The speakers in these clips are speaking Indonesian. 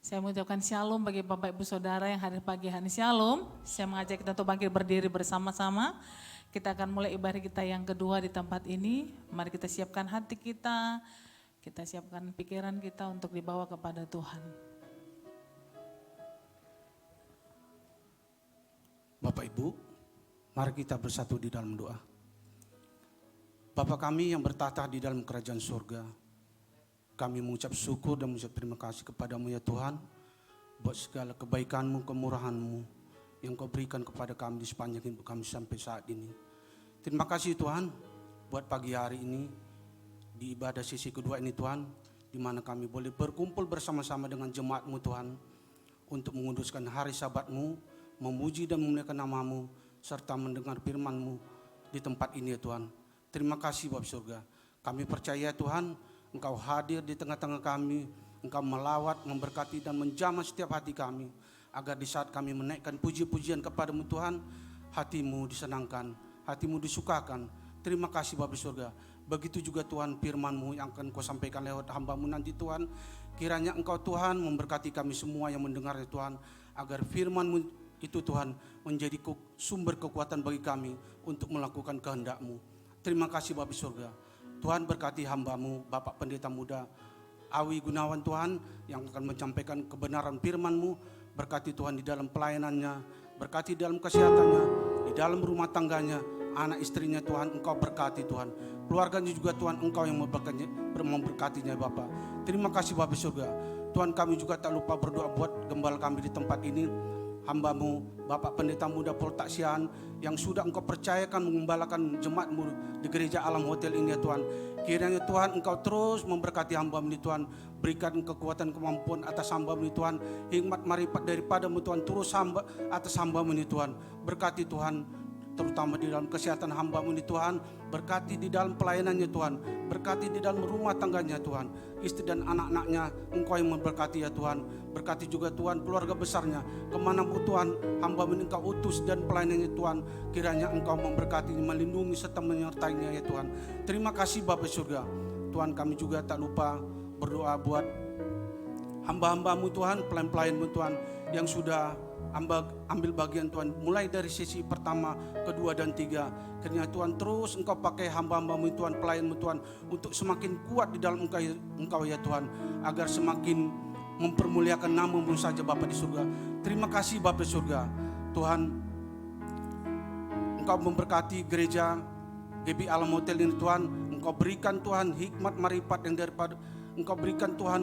Saya mengucapkan shalom bagi Bapak Ibu Saudara yang hadir pagi hari ini. Shalom. Saya mengajak kita untuk bangkit berdiri bersama-sama. Kita akan mulai ibadah kita yang kedua di tempat ini. Mari kita siapkan hati kita siapkan pikiran kita untuk dibawa kepada Tuhan. Bapak Ibu, mari kita bersatu di dalam doa. Bapa kami yang bertata di dalam kerajaan surga, kami mengucap syukur dan mengucap terima kasih kepadamu ya Tuhan, buat segala kebaikanmu, kemurahanmu yang kau berikan kepada kami di sepanjang hidup kami sampai saat ini. Terima kasih Tuhan, buat pagi hari ini, di ibadah sesi kedua ini Tuhan, di mana kami boleh berkumpul bersama-sama dengan jemaat-Mu Tuhan, untuk menguduskan hari Sabat-Mu, memuji dan memuliakan nama-Mu, serta mendengar firman-Mu di tempat ini ya Tuhan. Terima kasih Bapa Surga, kami percaya Tuhan, Engkau hadir di tengah-tengah kami, Engkau melawat, memberkati dan menjamah setiap hati kami, agar di saat kami menaikkan puji-pujian kepadamu Tuhan, hatimu disenangkan, hatimu disukakan. Terima kasih Bapa Surga. Begitu juga Tuhan firman-Mu yang akan kau sampaikan lewat hamba-Mu nanti Tuhan. Kiranya Engkau Tuhan memberkati kami semua yang mendengarnya Tuhan, agar firman-Mu itu Tuhan menjadi sumber kekuatan bagi kami untuk melakukan kehendak-Mu. Terima kasih Bapa Surga. Tuhan berkati hamba-Mu, Bapak Pendeta Muda Awi Gunawan Tuhan, yang akan menyampaikan kebenaran firman-Mu. Berkati Tuhan di dalam pelayanannya, berkati dalam kesehatannya, di dalam rumah tangganya, anak istrinya Tuhan, Engkau berkati Tuhan. Keluarganya juga Tuhan, Engkau yang memberkatinya Bapak. Terima kasih Bapak Surga. Tuhan, kami juga tak lupa berdoa buat gembala kami di tempat ini, hamba-Mu Bapak Pendeta Muda Poltaksian, yang sudah Engkau percayakan mengembalakan jemaat-Mu di gereja Alam Hotel ini ya Tuhan. Kiranya Tuhan Engkau terus memberkati hamba-Mu ini Tuhan, berikan kekuatan kemampuan atas hamba-Mu ini Tuhan, hikmat marifat daripada-Mu Tuhan terus atas hamba-Mu ini Tuhan. Berkati Tuhan, terutama di dalam kesehatan hamba-Mu ini Tuhan, berkati di dalam pelayanannya Tuhan, berkati di dalam rumah tangganya Tuhan, istri dan anak-anaknya Engkau yang memberkati ya Tuhan. Berkati juga Tuhan keluarga besarnya, kemanapun Tuhan hamba-Mu ini Engkau utus dan pelayanannya Tuhan, kiranya Engkau memberkati, melindungi serta menyertainya ya Tuhan. Terima kasih Bapa Surga. Tuhan, kami juga tak lupa berdoa buat hamba-hamba-Mu Tuhan, pelayan-pelayan-Mu Tuhan yang sudah ambil bagian Tuhan, mulai dari sesi pertama, kedua dan tiga. Kiranya Tuhan terus Engkau pakai hamba-hamba-Mu Tuhan, pelayan-Mu Tuhan, untuk semakin kuat di dalam Engkau ya Tuhan, agar semakin mempermuliakan nama-Mu saja Bapa di surga. Terima kasih Bapa di surga. Tuhan, Engkau memberkati gereja GB Alam Hotel ini Tuhan. Engkau berikan Tuhan hikmat marifat yang daripada Engkau berikan Tuhan,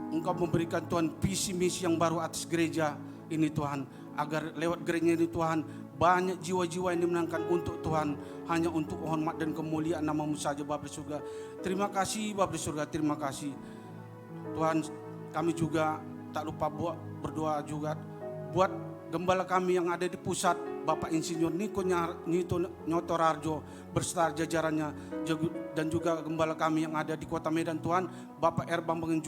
Engkau memberikan Tuhan visi misi yang baru atas gereja ini Tuhan, agar lewat gereja ini Tuhan banyak jiwa-jiwa yang dimenangkan untuk Tuhan, hanya untuk hormat dan kemuliaan nama-Mu saja Bapa di surga. Terima kasih Bapa di surga, terima kasih Tuhan. Kami juga tak lupa berdoa juga buat gembala kami yang ada di pusat, Bapak Insinyur Niko Nyotorarjo berserta jajarannya, dan juga gembala kami yang ada di Kota Medan Tuhan, Bapak Bambang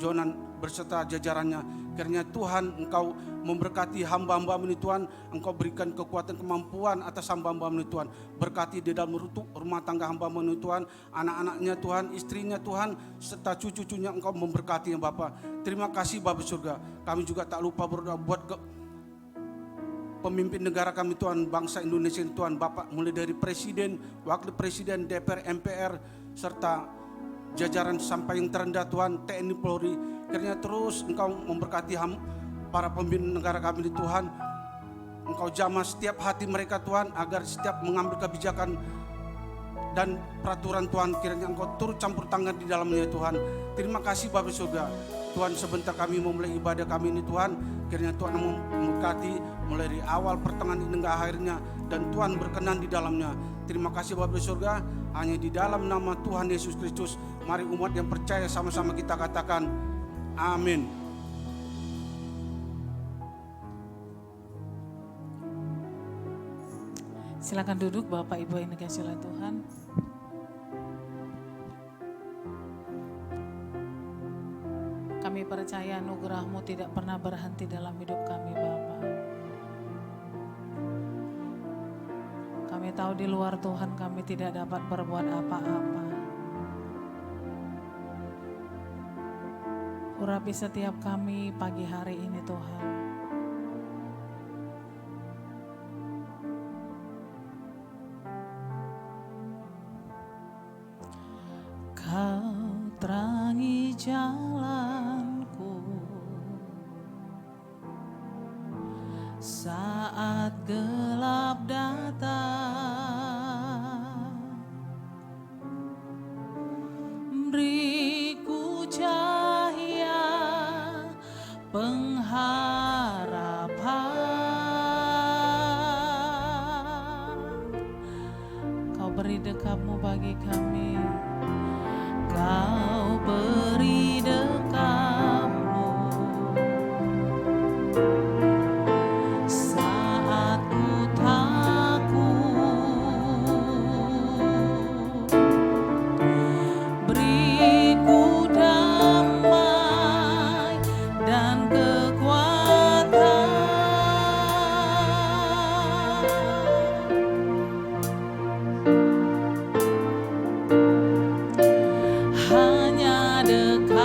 Jonan berserta jajarannya. Kiranya Tuhan Engkau memberkati hamba-hamba-Mu ini Tuhan, Engkau berikan kekuatan kemampuan atas hamba-hamba-Mu ini Tuhan. Berkati di dalam rumah tangga hamba-Mu ini Tuhan, anak-anaknya Tuhan, istrinya Tuhan, serta cucu-cucunya Engkau memberkati ya Bapak. Terima kasih Bapak surga. Kami juga tak lupa berdoa buat pemimpin negara kami Tuhan, bangsa Indonesia ini Tuhan, Bapak, mulai dari Presiden, Wakil Presiden, DPR, MPR, serta jajaran sampai yang terendah Tuhan, TNI Polri. Kiranya terus Engkau memberkati para pemimpin negara kami ini Tuhan. Engkau jamah setiap hati mereka Tuhan, agar setiap mengambil kebijakan dan peraturan Tuhan, kiranya Engkau turut campur tangan di dalamnya Tuhan. Terima kasih Bapak surga. Tuhan, sebentar kami memulai ibadah kami ini Tuhan, kiranya Tuhan memberkati mulai dari awal, pertengahan hingga akhirnya, dan Tuhan berkenan di dalamnya. Terima kasih Bapak surga. Hanya di dalam nama Tuhan Yesus Kristus, mari umat yang percaya sama-sama kita katakan amin. Silakan duduk Bapak Ibu yang dikasihi oleh Tuhan. Kami percaya anugerah-Mu tidak pernah berhenti dalam hidup kami Bapa. Kami tahu di luar Tuhan kami tidak dapat berbuat apa-apa. Urapi setiap kami pagi hari ini Tuhan. Kau terangi jalanku saat gelap datang, beriku cahaya pengharapan. Kau beri dekapmu bagi kami, Kau beri dekapmu saat ku takut, beriku damai dan kekuatan. Hanya dekat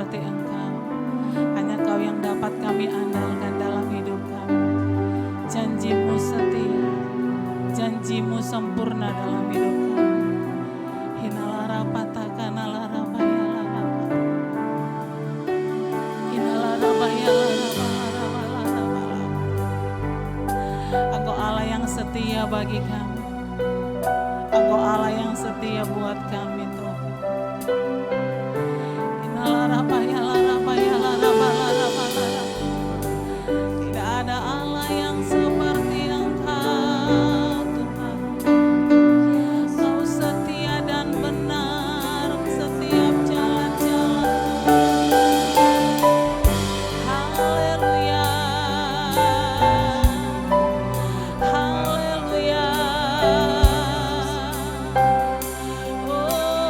seperti Engkau. Hanya Kau yang dapat kami andalkan dalam hidup kami. Janji-Mu setia, Janji-Mu sempurna dalam hidup kami. Hinalara patakana lara baya lara ba. Hinalara baya lara ba lara ba lara ba lara. Engkau Allah yang setia bagi kami. Engkau Allah yang setia buat kami Tuhan. Hinalara baya lara baya lara ba lara ba lara. Tidak ada Allah yang seperti Engkau Tuhan. Kau setia dan benar setiap jalan-jalan. Haleluya. Haleluya. Oh.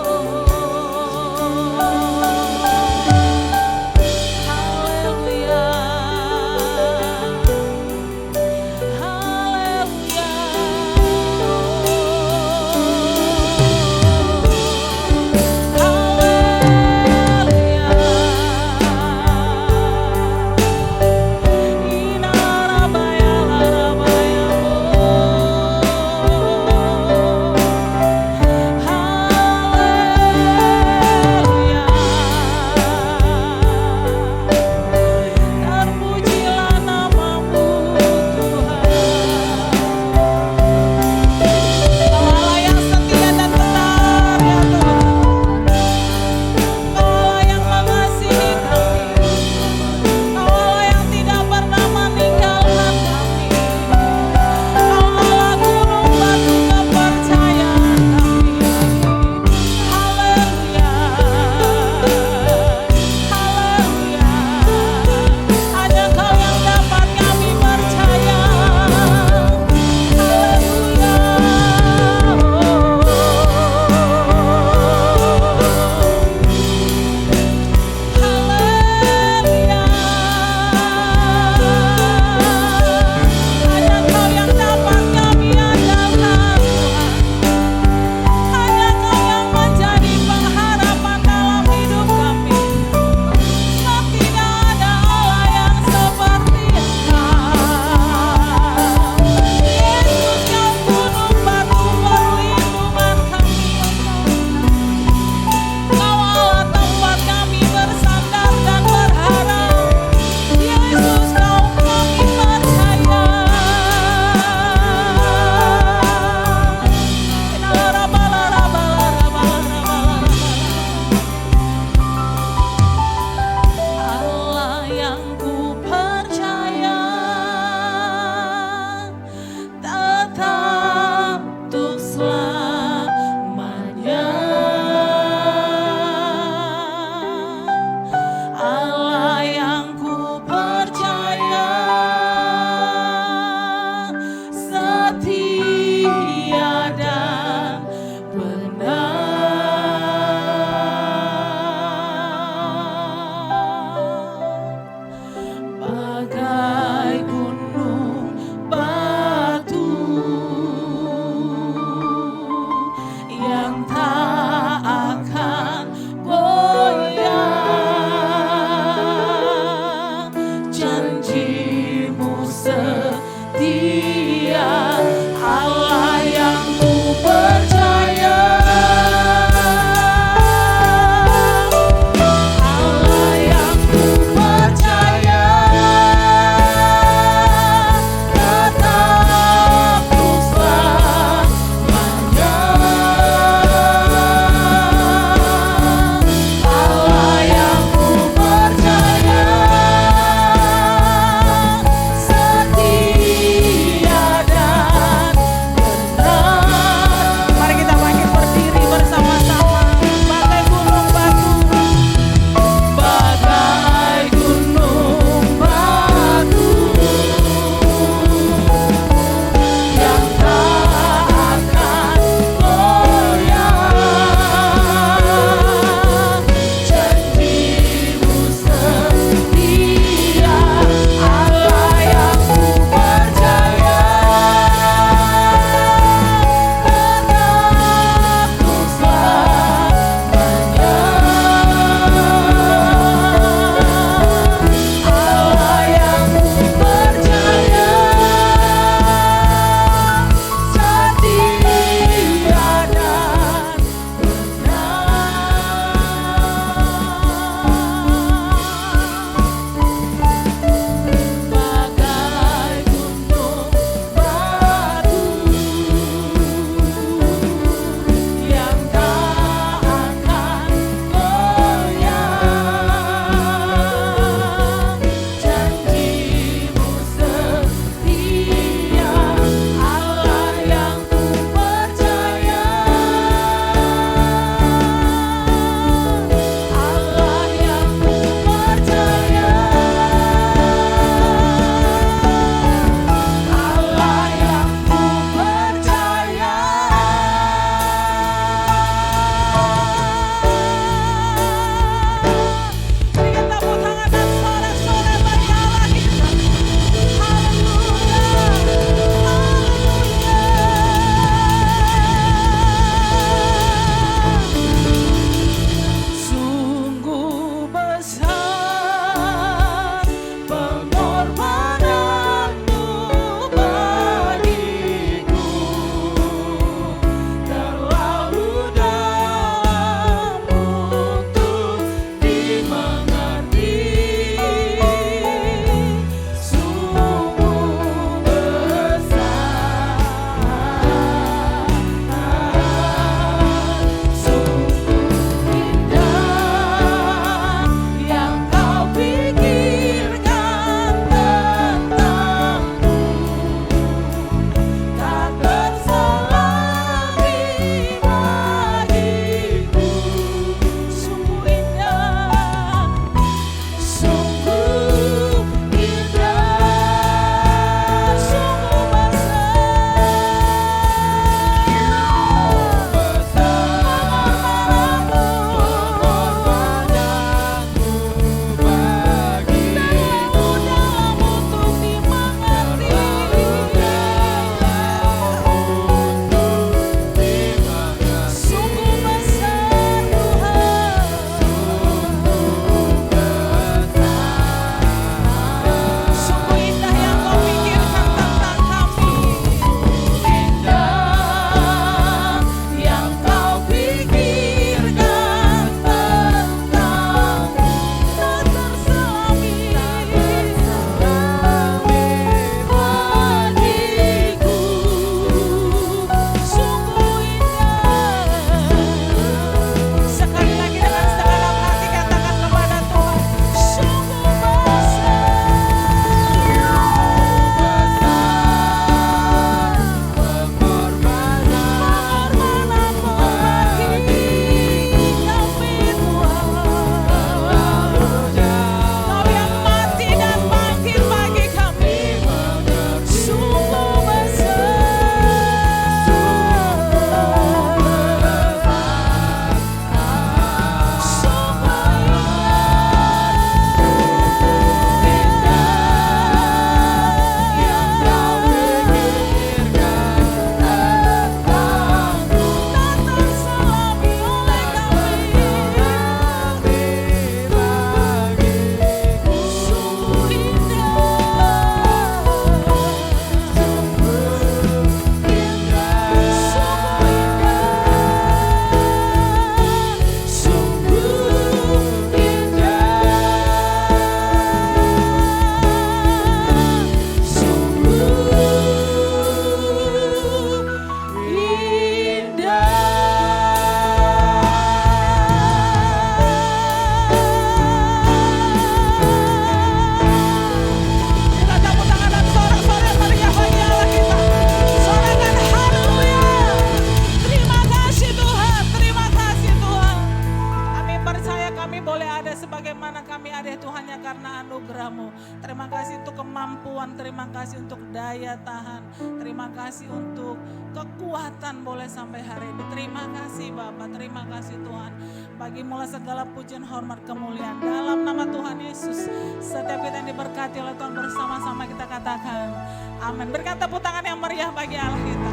terima kasih untuk daya tahan. Terima kasih untuk kekuatan boleh sampai hari ini. Terima kasih Bapak, terima kasih Tuhan. Bagi mulai segala pujian, hormat, kemuliaan. Dalam nama Tuhan Yesus, setiap kita yang diberkati oleh Tuhan bersama-sama kita katakan amin. Berikan tepuk tangan yang meriah bagi Allah kita.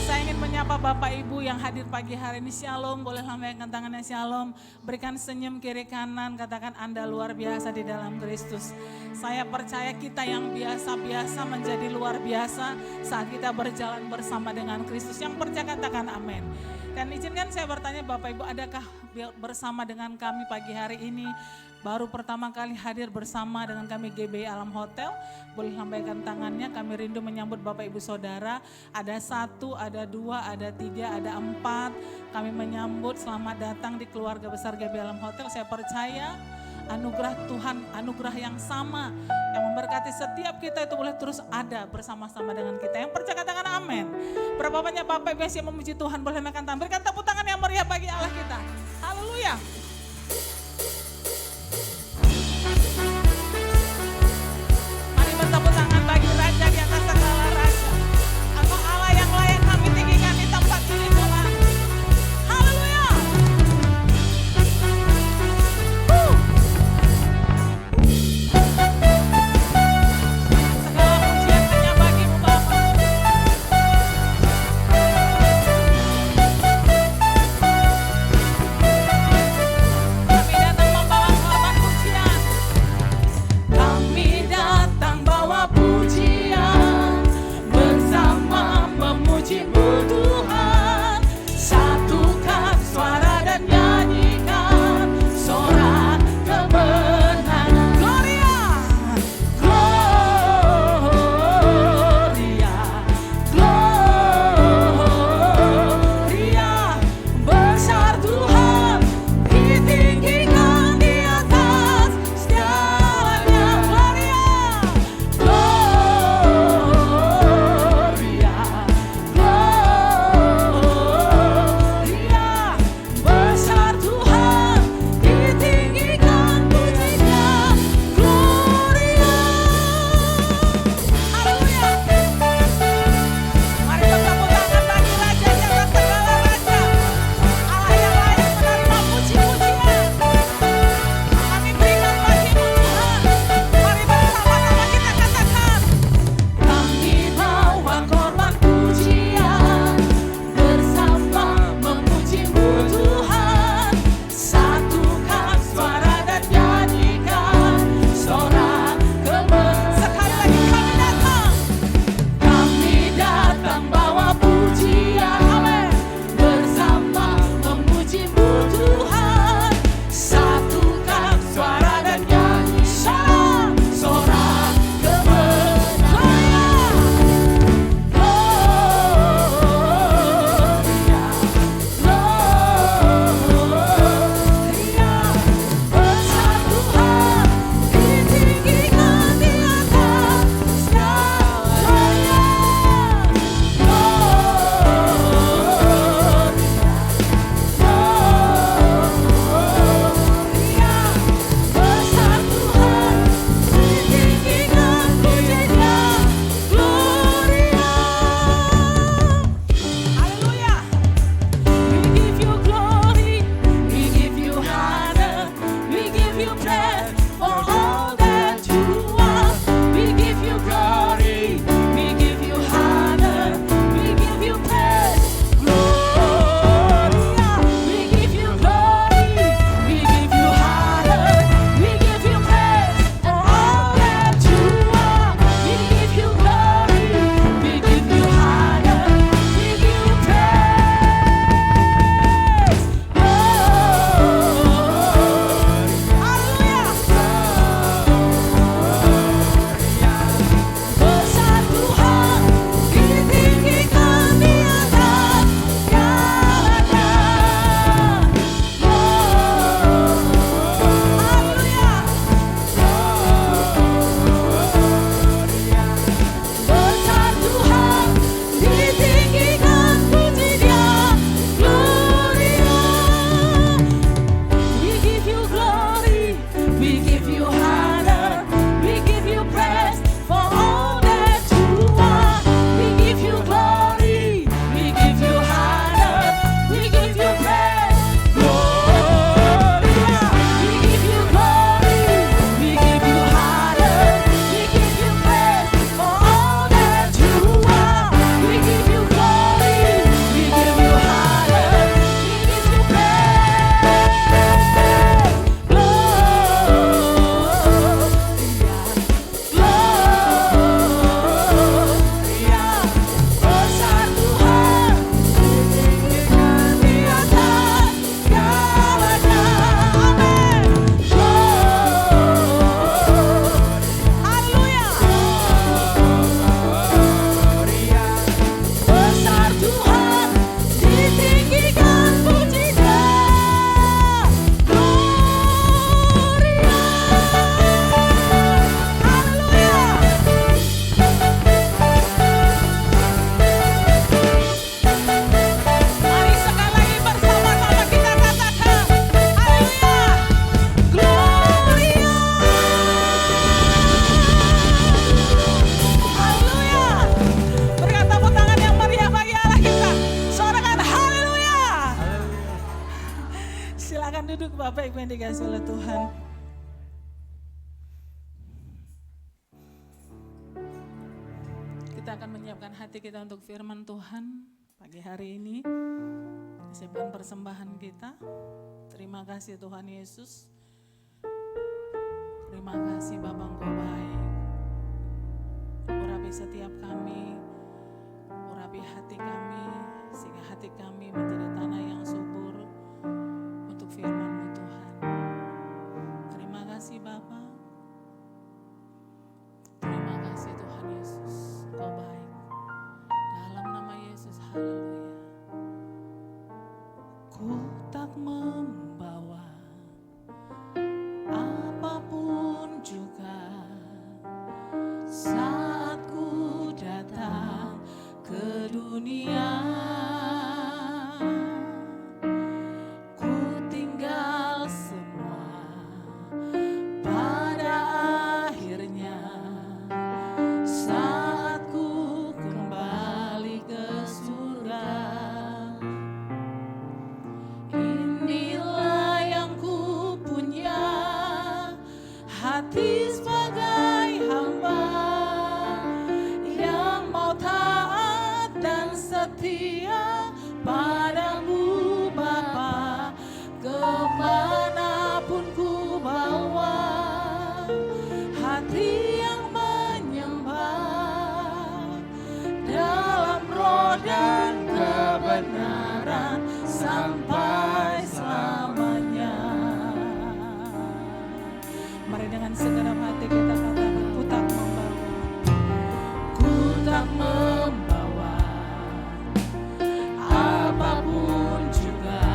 Saya ingin menyapa Bapak Ibu yang hadir pagi hari ini. Shalom, boleh lambaikan tangannya shalom. Berikan senyum kiri kanan, katakan Anda luar biasa di dalam Kristus. Saya percaya kita yang biasa-biasa menjadi luar biasa saat kita berjalan bersama dengan Kristus. Yang percaya katakan amin. Dan izinkan saya bertanya Bapak Ibu, adakah bersama dengan kami pagi hari ini? Baru pertama kali hadir bersama dengan kami GBI Alam Hotel. Boleh lambaikan tangannya, kami rindu menyambut Bapak Ibu Saudara. Ada 1, ada 2, ada 3, ada 4. Kami menyambut selamat datang di keluarga besar GBI Alam Hotel. Saya percaya anugerah Tuhan, anugerah yang sama yang memberkati setiap kita itu boleh terus ada bersama-sama dengan kita. Yang percaya katakan amin. Berapa banyak Bapak Ibu yang memuji Tuhan, boleh makan tangan. Berikan tepuk tangan yang meriah bagi Allah kita. Haleluya. Mari bertepuk tangan bagi Raja di atas segala raja. Engkau Allah yang layak kami tinggikan di tempat ini Tuhan. Haleluya. Segala pujian hanya bagimu Bapa. Bapak Ibu yang dikasihi oleh Tuhan. Kita akan menyiapkan hati kita untuk firman Tuhan pagi hari ini. Siapkan persembahan kita. Terima kasih Tuhan Yesus. Terima kasih Bapa, Engkau baik. Urapi setiap kami, urapi hati kami, sehingga hati kami menjadi tanah yang subur untuk firman-Mu Tuhan. Terima kasih Bapa. Terima kasih Tuhan Yesus, Engkau baik. Dalam nama Yesus, haleluya. Ku tak membawa apapun juga saat ku datang ke dunia. Ku tinggal semua pada akhirnya saat ku kembali ke surga. Inilah yang ku punya, hati sebagai hamba yang mau taat dan setia padamu Bapa. Kemanapun ku bawa, hati yang menyembah dalam roh dan kebenaran sampai selamanya. Mari dengan segenap hati kita katakan, ku tak membawa, ku tak membawa apapun juga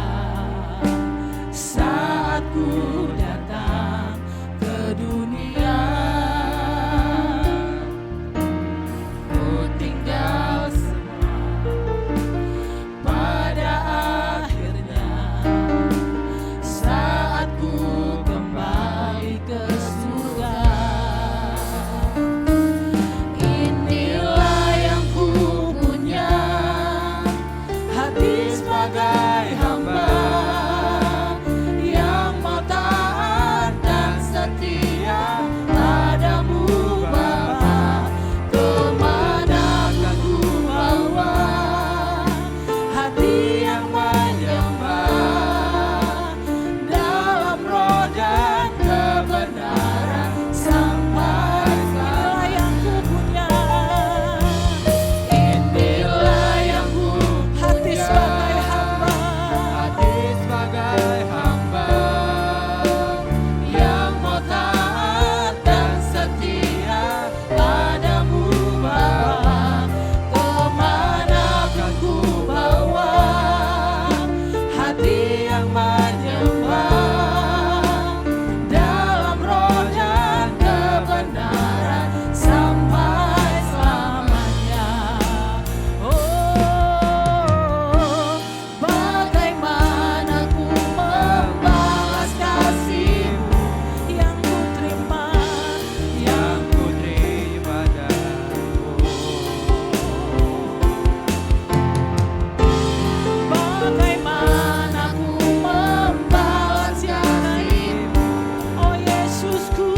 saat ku datang ke dunia. Ku tinggal semua pada akhirnya saat ku kembali ke surga. Inilah yang ku punya, hati sebagai hamba yang mau taat dan setia padamu Bapa. Kemanapun ku bawa, hati yang menyembah dalam roh dan kebenaran sampai inilah yang ku punya. Inilah yang ku hati sebagai hamba, hati sebagai hamba yang mau taat dan setia padamu Bapa. Kemanapun ku bawa, hati yang menyembah dalam roh dan kebenaran sampai selamanya. Oh, bagaimana ku membalas kasih-Mu yang ku terima darimu. Bagaimana ku membalas kasih-Mu, oh Yesusku,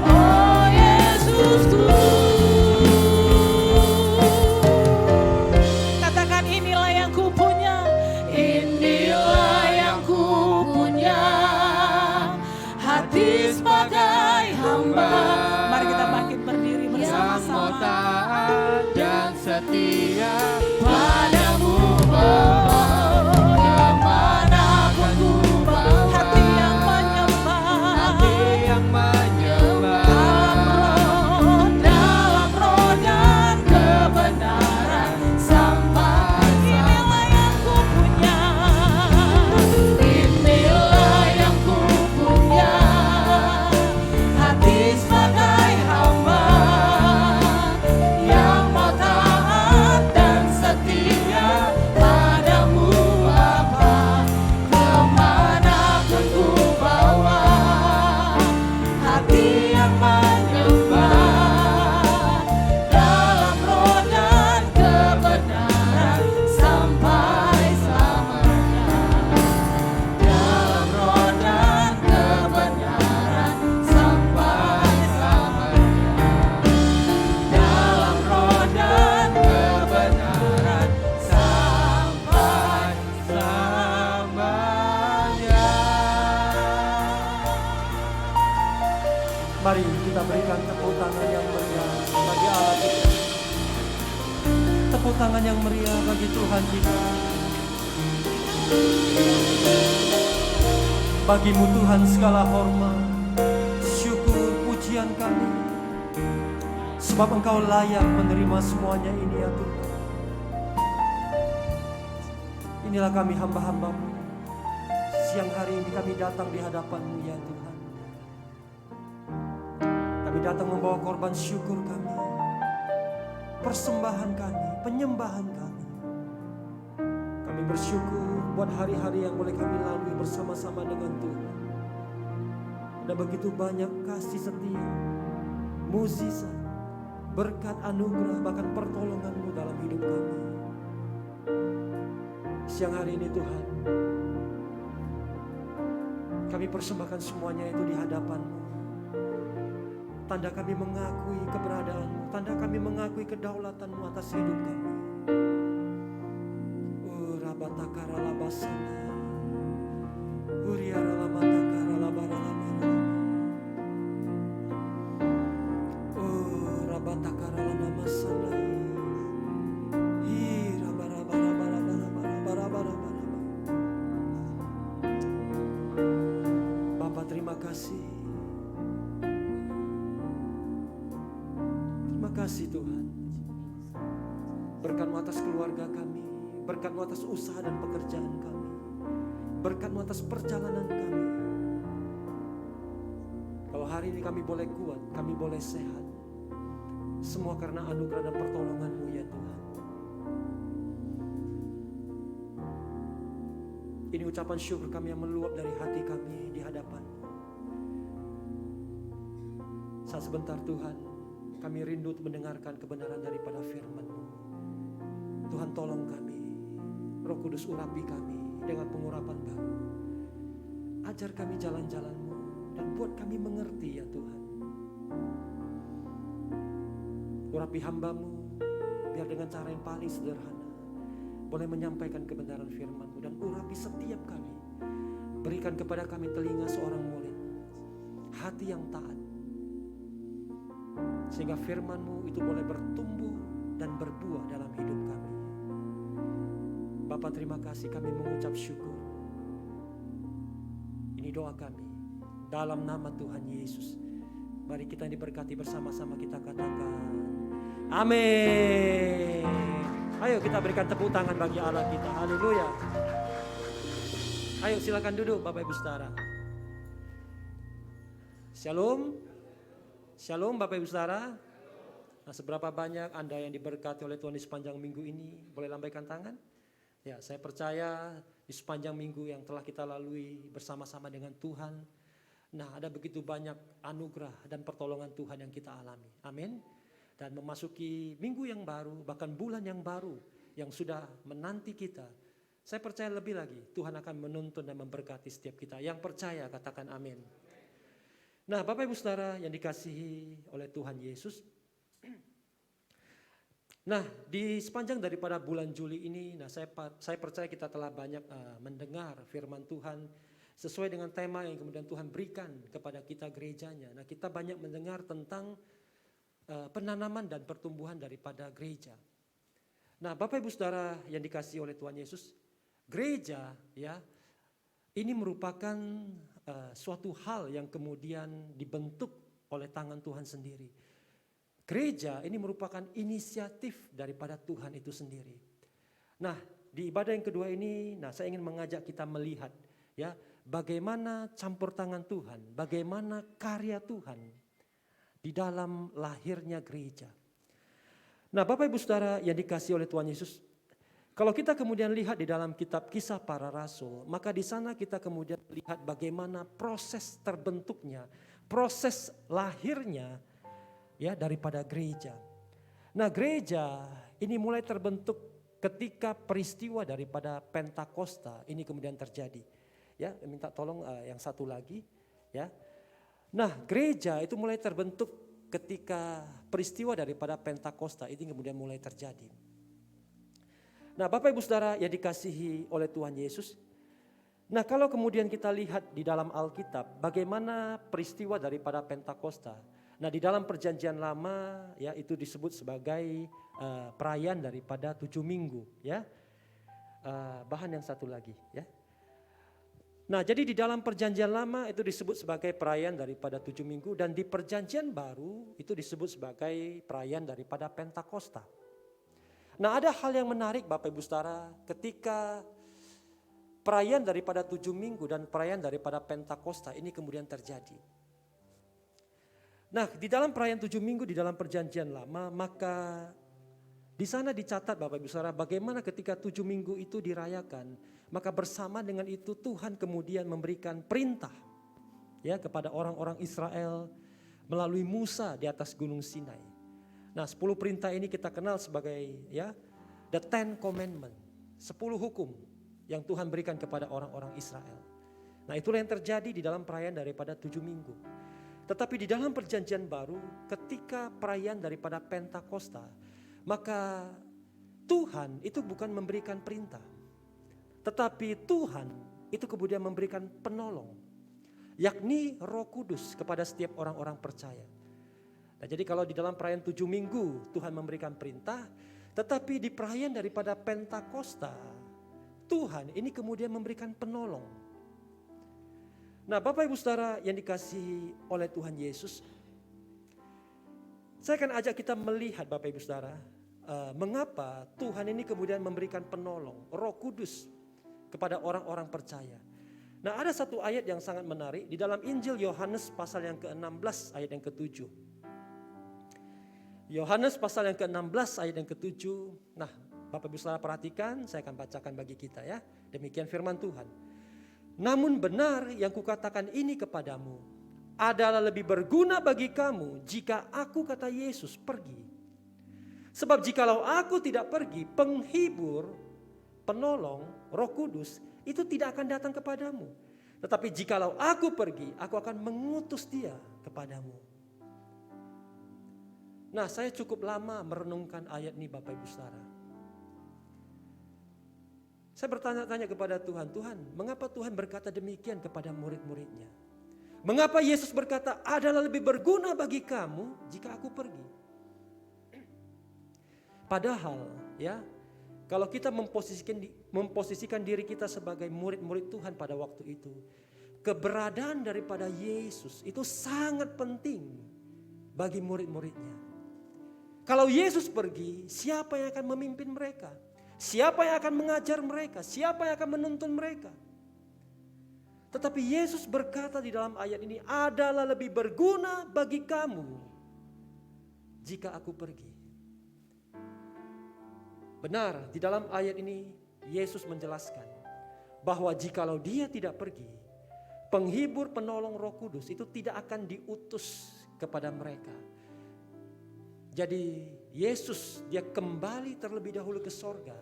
oh Yesusku. Katakan, inilah yang ku punya, inilah yang ku punya, hati sebagai hamba. Mari kita bangkit berdiri bersama-sama. dan setia Padamu Bapa, kemanapun ku bawa, hati yang menyembah yang menyembah dalam roh dan kebenaran sampai inilah yang ku punya, inilah yang ku punya, hati sebagai hamba yang mau taat dan setia kita berikan tepuk tangan yang meriah bagi Allah kita. Tepuk tangan yang meriah bagi Tuhan kita. Bagimu Tuhan segala hormat, syukur, pujian kami. Sebab Engkau layak menerima semuanya ini ya Tuhan. Inilah kami hamba-hamba-Mu. Siang hari ini kami datang di hadapan-Mu ya Tuhan. Kami datang membawa korban syukur kami, persembahan kami, penyembahan kami. Kami bersyukur buat hari-hari yang boleh kami lalui bersama-sama dengan Tuhan. Ada begitu banyak kasih setia, mukjizat, berkat anugerah, bahkan pertolongan-Mu dalam hidup kami. Siang hari ini Tuhan, kami persembahkan semuanya itu di hadapan-Mu. Tanda kami mengakui keberadaan-Mu, tanda kami mengakui kedaulatan-Mu atas hidup kami. Rabatakara labasana, Uriara lamatakara labara lamara. Rabatakara lanamasana, Bapa terima kasih. Terima kasih Tuhan. Berkat-Mu atas keluarga kami, berkat-Mu atas usaha dan pekerjaan kami, berkat-Mu atas perjalanan kami. Kalau hari ini kami boleh kuat, kami boleh sehat, semua karena anugerah dan pertolongan-Mu ya Tuhan. Ini ucapan syukur kami yang meluap dari hati kami di hadapan-Mu. Saat sebentar Tuhan, kami rindu untuk mendengarkan kebenaran daripada firman-Mu. Tuhan tolong kami, Roh Kudus urapi kami dengan pengurapan baru. Ajar kami jalan-jalan-Mu dan buat kami mengerti ya Tuhan. Urapi hamba-Mu biar dengan cara yang paling sederhana boleh menyampaikan kebenaran firman-Mu, dan urapi setiap kami. Berikan kepada kami telinga seorang murid, hati yang taat, sehingga firman-Mu itu boleh bertumbuh dan berbuah dalam hidup kami. Bapa terima kasih, kami mengucap syukur. Ini doa kami dalam nama Tuhan Yesus. Mari kita diberkati bersama-sama, kita katakan amin. Ayo kita berikan tepuk tangan bagi Allah kita. Haleluya. Ayo silakan duduk Bapak Ibu Saudara. Shalom. Shalom Bapak Ibu Saudara. Nah, seberapa banyak Anda yang diberkati oleh Tuhan di sepanjang minggu ini? Boleh lambaikan tangan? Ya, saya percaya di sepanjang minggu yang telah kita lalui bersama-sama dengan Tuhan, nah ada begitu banyak anugerah dan pertolongan Tuhan yang kita alami. Amin. Dan memasuki minggu yang baru, bahkan bulan yang baru yang sudah menanti kita, saya percaya lebih lagi Tuhan akan menuntun dan memberkati setiap kita. Yang percaya katakan amin. Nah Bapak Ibu Saudara yang dikasihi oleh Tuhan Yesus, nah di sepanjang daripada bulan Juli ini, nah saya percaya kita telah banyak mendengar firman Tuhan sesuai dengan tema yang kemudian Tuhan berikan kepada kita gerejanya. Nah kita banyak mendengar tentang penanaman dan pertumbuhan daripada gereja. Nah Bapak Ibu Saudara yang dikasihi oleh Tuhan Yesus, gereja ya ini merupakan suatu hal yang kemudian dibentuk oleh tangan Tuhan sendiri. Gereja ini merupakan inisiatif daripada Tuhan itu sendiri. Nah di ibadah yang kedua ini, nah saya ingin mengajak kita melihat ya bagaimana campur tangan Tuhan, bagaimana karya Tuhan di dalam lahirnya gereja. Nah Bapak Ibu Saudara yang dikasihi oleh Tuhan Yesus, kalau kita kemudian lihat di dalam kitab Kisah Para Rasul, maka di sana kita kemudian lihat bagaimana proses terbentuknya, proses lahirnya ya daripada gereja. Nah gereja ini mulai terbentuk ketika peristiwa daripada Pentakosta ini kemudian terjadi. Ya, minta tolong yang satu lagi ya. Nah gereja itu mulai terbentuk ketika peristiwa daripada Pentakosta ini kemudian mulai terjadi. Nah Bapak Ibu Saudara yang dikasihi oleh Tuhan Yesus. Nah kalau kemudian kita lihat di dalam Alkitab bagaimana peristiwa daripada Pentakosta. Nah, di dalam perjanjian lama ya itu disebut sebagai perayaan daripada 7 minggu ya. Bahan yang satu lagi ya. Nah, jadi di dalam perjanjian lama itu disebut sebagai perayaan daripada 7 minggu, dan di perjanjian baru itu disebut sebagai perayaan daripada Pentakosta. Nah, ada hal yang menarik Bapak Ibu Saudara ketika perayaan daripada 7 minggu dan perayaan daripada Pentakosta ini kemudian terjadi. Nah, di dalam perayaan 7 minggu di dalam perjanjian lama, maka di sana dicatat Bapak Ibu Saudara bagaimana ketika 7 minggu itu dirayakan, maka bersama dengan itu Tuhan kemudian memberikan perintah ya kepada orang-orang Israel melalui Musa di atas Gunung Sinai. Nah, 10 perintah ini kita kenal sebagai ya the 10 commandment, 10 hukum yang Tuhan berikan kepada orang-orang Israel. Nah, itulah yang terjadi di dalam perayaan daripada 7 minggu. Tetapi di dalam perjanjian baru ketika perayaan daripada Pentakosta, maka Tuhan itu bukan memberikan perintah, tetapi Tuhan itu kemudian memberikan penolong, yakni Roh Kudus kepada setiap orang-orang percaya. Nah, jadi kalau di dalam perayaan 7 minggu Tuhan memberikan perintah, tetapi di perayaan daripada Pentakosta Tuhan ini kemudian memberikan penolong. Nah, Bapak Ibu Saudara yang dikasihi oleh Tuhan Yesus, saya akan ajak kita melihat Bapak Ibu Saudara, mengapa Tuhan ini kemudian memberikan penolong, Roh Kudus kepada orang-orang percaya. Nah, ada satu ayat yang sangat menarik di dalam Injil Yohanes pasal yang ke-16 ayat yang ke-7. Yohanes pasal yang ke-16 ayat yang ke-7. Nah, Bapak Ibu Saudara perhatikan, saya akan bacakan bagi kita ya. Demikian firman Tuhan. Namun benar yang kukatakan ini kepadamu adalah lebih berguna bagi kamu jika aku, kata Yesus, pergi. Sebab jikalau aku tidak pergi, penghibur, penolong, Roh Kudus itu tidak akan datang kepadamu. Tetapi jikalau aku pergi, aku akan mengutus dia kepadamu. Nah, saya cukup lama merenungkan ayat ini Bapak Ibu Saudara. Saya bertanya-tanya kepada Tuhan, Tuhan, mengapa Tuhan berkata demikian kepada murid-muridnya? Mengapa Yesus berkata adalah lebih berguna bagi kamu jika aku pergi? Padahal ya, kalau kita memposisikan diri kita sebagai murid-murid Tuhan pada waktu itu, keberadaan daripada Yesus itu sangat penting bagi murid-muridnya. Kalau Yesus pergi, siapa yang akan memimpin mereka? Siapa yang akan mengajar mereka? Siapa yang akan menuntun mereka? Tetapi Yesus berkata di dalam ayat ini adalah lebih berguna bagi kamu jika aku pergi. Benar, di dalam ayat ini Yesus menjelaskan bahwa jikalau dia tidak pergi, penghibur, penolong, Roh Kudus itu tidak akan diutus kepada mereka. Jadi Yesus dia kembali terlebih dahulu ke sorga.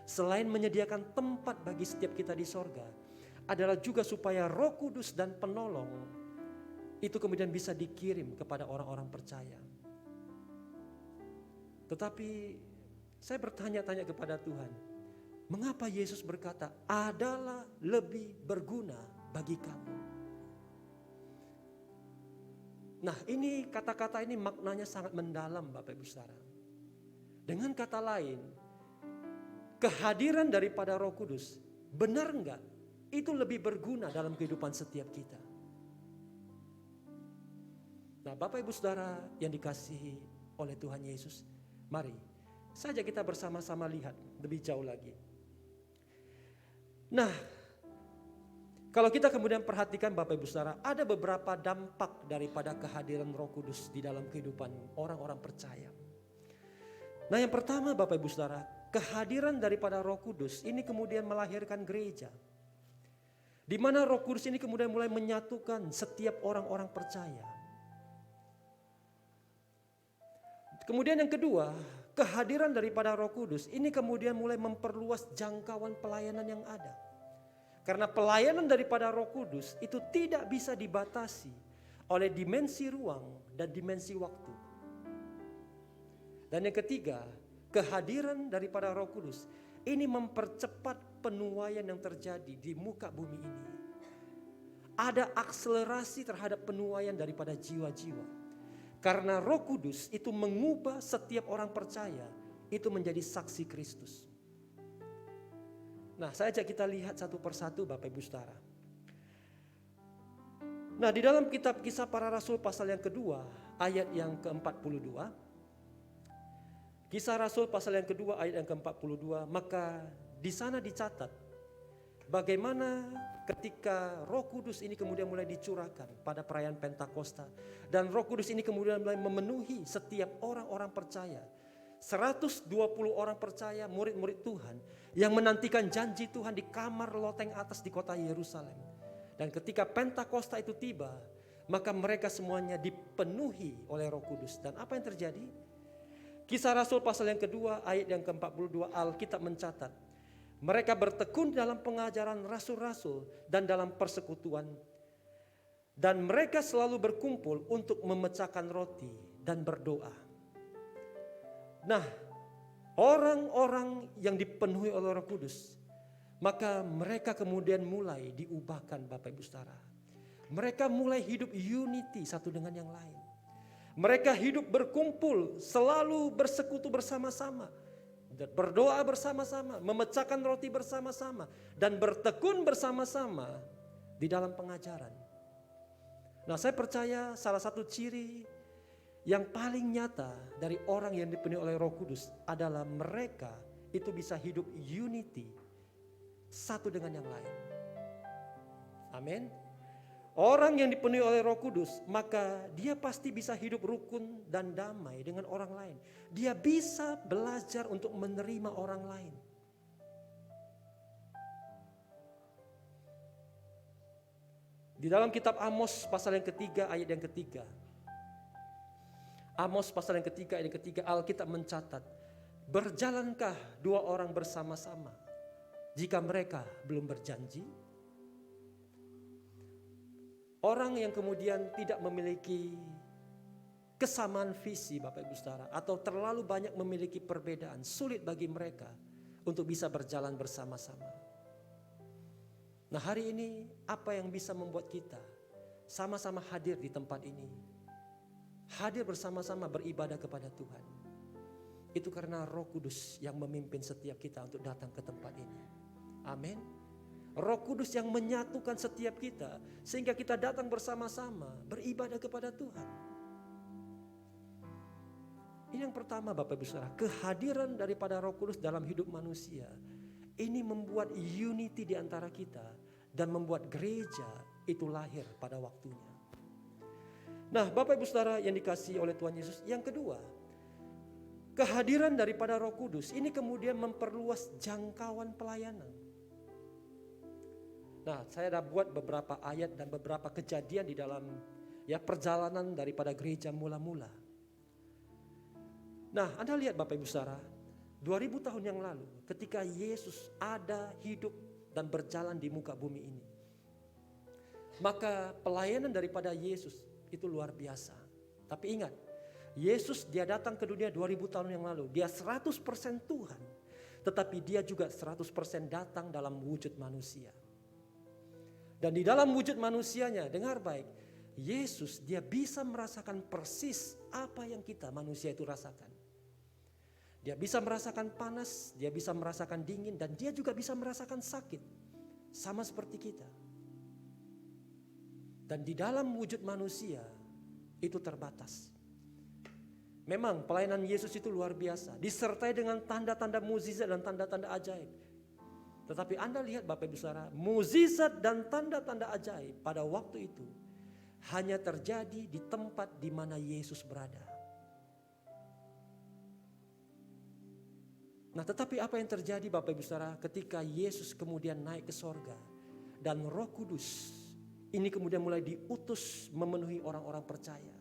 Selain menyediakan tempat bagi setiap kita di sorga, adalah juga supaya Roh Kudus dan penolong itu kemudian bisa dikirim kepada orang-orang percaya. Tetapi saya bertanya-tanya kepada Tuhan, mengapa Yesus berkata adalah lebih berguna bagi kamu? Nah, ini kata-kata ini maknanya sangat mendalam Bapak Ibu Saudara. Dengan kata lain, kehadiran daripada Roh Kudus, benar enggak? Itu lebih berguna dalam kehidupan setiap kita. Nah, Bapak Ibu Saudara yang dikasihi oleh Tuhan Yesus, mari saja kita bersama-sama lihat lebih jauh lagi. Nah, kalau kita kemudian perhatikan Bapak Ibu Saudara, ada beberapa dampak daripada kehadiran Roh Kudus di dalam kehidupan orang-orang percaya. Nah, yang pertama Bapak Ibu Saudara, kehadiran daripada Roh Kudus ini kemudian melahirkan gereja. Di mana Roh Kudus ini kemudian mulai menyatukan setiap orang-orang percaya. Kemudian yang kedua, kehadiran daripada Roh Kudus ini kemudian mulai memperluas jangkauan pelayanan yang ada. Karena pelayanan daripada Roh Kudus itu tidak bisa dibatasi oleh dimensi ruang dan dimensi waktu. Dan yang ketiga, kehadiran daripada Roh Kudus ini mempercepat penuaian yang terjadi di muka bumi ini. Ada akselerasi terhadap penuaian daripada jiwa-jiwa. Karena Roh Kudus itu mengubah setiap orang percaya itu menjadi saksi Kristus. Nah, saya ajak kita lihat satu persatu Bapak Ibu Saudara. Nah, di dalam kitab Kisah Para Rasul pasal yang kedua, ayat yang ke-42. Kisah Rasul pasal yang kedua, ayat yang ke-42, maka di sana dicatat bagaimana ketika Roh Kudus ini kemudian mulai dicurahkan pada perayaan Pentakosta. Dan Roh Kudus ini kemudian mulai memenuhi setiap orang-orang percaya. 120 orang percaya, murid-murid Tuhan yang menantikan janji Tuhan di kamar loteng atas di kota Yerusalem. Dan ketika Pentakosta itu tiba, maka mereka semuanya dipenuhi oleh Roh Kudus. Dan apa yang terjadi? Kisah Rasul pasal yang kedua, ayat yang ke-42, Alkitab mencatat, mereka bertekun dalam pengajaran rasul-rasul dan dalam persekutuan. Dan mereka selalu berkumpul untuk memecahkan roti dan berdoa. Nah, orang-orang yang dipenuhi oleh Roh Kudus, maka mereka kemudian mulai diubahkan Bapak Ibu Saudara. Mereka mulai hidup unity satu dengan yang lain. Mereka hidup berkumpul, selalu bersekutu bersama-sama. Berdoa bersama-sama, memecahkan roti bersama-sama. Dan bertekun bersama-sama di dalam pengajaran. Nah, saya percaya salah satu ciri yang paling nyata dari orang yang dipenuhi oleh Roh Kudus adalah mereka itu bisa hidup unity satu dengan yang lain. Amin. Orang yang dipenuhi oleh Roh Kudus, maka dia pasti bisa hidup rukun dan damai dengan orang lain. Dia bisa belajar untuk menerima orang lain. Di dalam kitab Amos pasal yang ketiga, ayat yang ketiga. Amos pasal yang ketiga, ayat yang ketiga, Alkitab mencatat, berjalankah dua orang bersama-sama jika mereka belum berjanji? Orang yang kemudian tidak memiliki kesamaan visi Bapak Ibu Saudara, atau terlalu banyak memiliki perbedaan, sulit bagi mereka untuk bisa berjalan bersama-sama. Nah, hari ini apa yang bisa membuat kita sama-sama hadir di tempat ini, hadir bersama-sama beribadah kepada Tuhan? Itu karena Roh Kudus yang memimpin setiap kita untuk datang ke tempat ini. Amin. Roh Kudus yang menyatukan setiap kita sehingga kita datang bersama-sama beribadah kepada Tuhan. Ini yang pertama Bapak Ibu Saudara, kehadiran daripada Roh Kudus dalam hidup manusia ini membuat unity di antara kita dan membuat gereja itu lahir pada waktunya. Nah, Bapak Ibu Saudara yang dikasihi oleh Tuhan Yesus, yang kedua, kehadiran daripada Roh Kudus ini kemudian memperluas jangkauan pelayanan. Nah, saya ada buat beberapa ayat dan beberapa kejadian di dalam perjalanan daripada gereja mula-mula. Nah, Anda lihat Bapak Ibu Saudara, 2000 tahun yang lalu ketika Yesus ada, hidup dan berjalan di muka bumi ini, maka pelayanan daripada Yesus itu luar biasa. Tapi ingat, Yesus dia datang ke dunia 2000 tahun yang lalu, dia 100% Tuhan, tetapi dia juga 100% datang dalam wujud manusia. Dan di dalam wujud manusianya, dengar baik, Yesus dia bisa merasakan persis apa yang kita manusia itu rasakan. Dia bisa merasakan panas, dia bisa merasakan dingin, dan dia juga bisa merasakan sakit. Sama seperti kita. Dan di dalam wujud manusia itu terbatas. Memang pelayanan Yesus itu luar biasa, disertai dengan tanda-tanda mukjizat dan tanda-tanda ajaib. Tetapi Anda lihat Bapak Ibu Saudara, mukjizat dan tanda-tanda ajaib pada waktu itu hanya terjadi di tempat di mana Yesus berada. Nah, tetapi apa yang terjadi Bapak Ibu Saudara ketika Yesus kemudian naik ke sorga dan Roh Kudus ini kemudian mulai diutus memenuhi orang-orang percaya.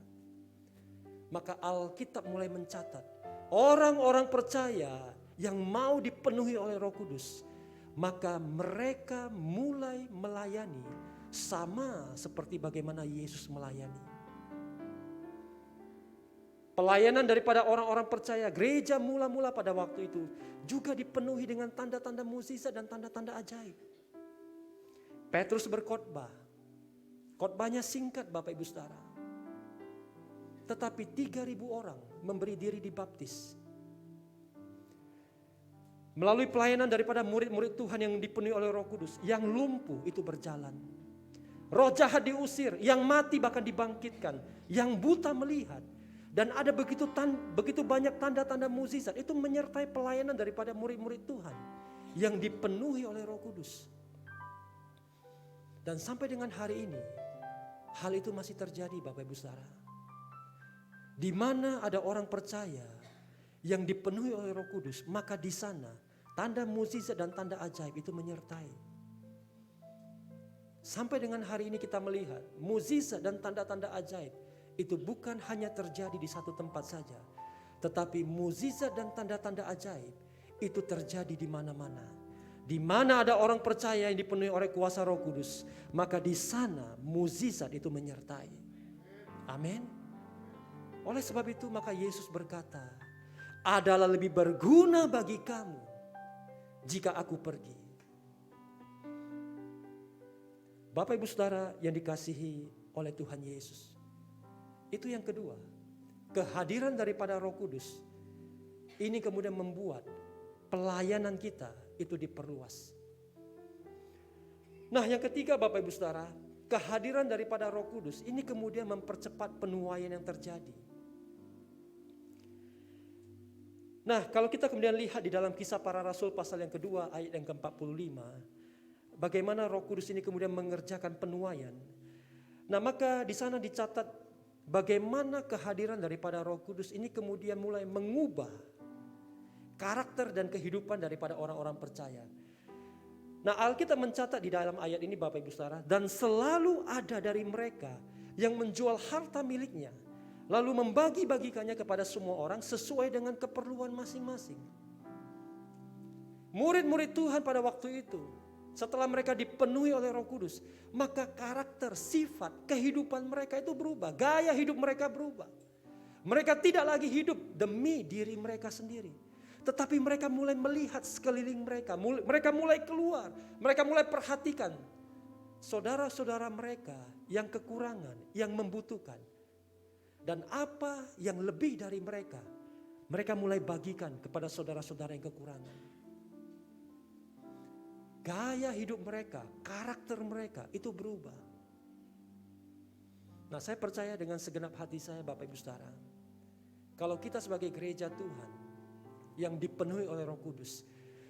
Maka Alkitab mulai mencatat orang-orang percaya yang mau dipenuhi oleh Roh Kudus, maka mereka mulai melayani sama seperti bagaimana Yesus melayani. Pelayanan daripada orang-orang percaya, gereja mula-mula pada waktu itu juga dipenuhi dengan tanda-tanda mukjizat dan tanda-tanda ajaib. Petrus berkhotbah. Khotbahnya singkat Bapak Ibu Saudara. tetapi 3.000 orang memberi diri dibaptis. Melalui pelayanan daripada murid-murid Tuhan yang dipenuhi oleh Roh Kudus, yang lumpuh itu berjalan. Roh jahat diusir, yang mati bahkan dibangkitkan, yang buta melihat. Dan ada begitu banyak tanda-tanda mukjizat, itu menyertai pelayanan daripada murid-murid Tuhan yang dipenuhi oleh Roh Kudus. Dan sampai dengan hari ini, hal itu masih terjadi Bapak Ibu Saudara. Di mana ada orang percaya yang dipenuhi oleh Roh Kudus, maka di sana tanda mukjizat dan tanda ajaib itu menyertai. Sampai dengan hari ini kita melihat mukjizat dan tanda-tanda ajaib itu bukan hanya terjadi di satu tempat saja, tetapi mukjizat dan tanda-tanda ajaib itu terjadi di mana-mana. Di mana ada orang percaya yang dipenuhi oleh kuasa Roh Kudus, maka di sana mukjizat itu menyertai. Amin. Oleh sebab itu maka Yesus berkata, adalah lebih berguna bagi kamu jika aku pergi. Bapak Ibu Saudara yang dikasihi oleh Tuhan Yesus. Itu yang kedua. Kehadiran daripada Roh Kudus ini kemudian membuat pelayanan kita itu diperluas. Nah, yang ketiga Bapak Ibu Saudara, kehadiran daripada Roh Kudus ini kemudian mempercepat penuaian yang terjadi. Nah, kalau kita kemudian lihat di dalam Kisah Para Rasul pasal yang kedua ayat yang ke-45, bagaimana Roh Kudus ini kemudian mengerjakan penuaian. Nah, maka di sana dicatat bagaimana kehadiran daripada Roh Kudus ini kemudian mulai mengubah karakter dan kehidupan daripada orang-orang percaya. Nah, Alkitab mencatat di dalam ayat ini Bapak Ibu Saudara, dan selalu ada dari mereka yang menjual harta miliknya, lalu membagi-bagikannya kepada semua orang sesuai dengan keperluan masing-masing. Murid-murid Tuhan pada waktu itu, setelah mereka dipenuhi oleh Roh Kudus, maka karakter, sifat, kehidupan mereka itu berubah. Gaya hidup mereka berubah. Mereka tidak lagi hidup demi diri mereka sendiri, tetapi mereka mulai melihat sekeliling mereka. Mereka mulai keluar, mereka mulai perhatikan saudara-saudara mereka yang kekurangan, yang membutuhkan. Dan apa yang lebih dari mereka, mereka mulai bagikan kepada saudara-saudara yang kekurangan. Gaya hidup mereka, karakter mereka itu berubah. Nah, saya percaya dengan segenap hati saya Bapak Ibu Saudara, kalau kita sebagai gereja Tuhan yang dipenuhi oleh Roh Kudus,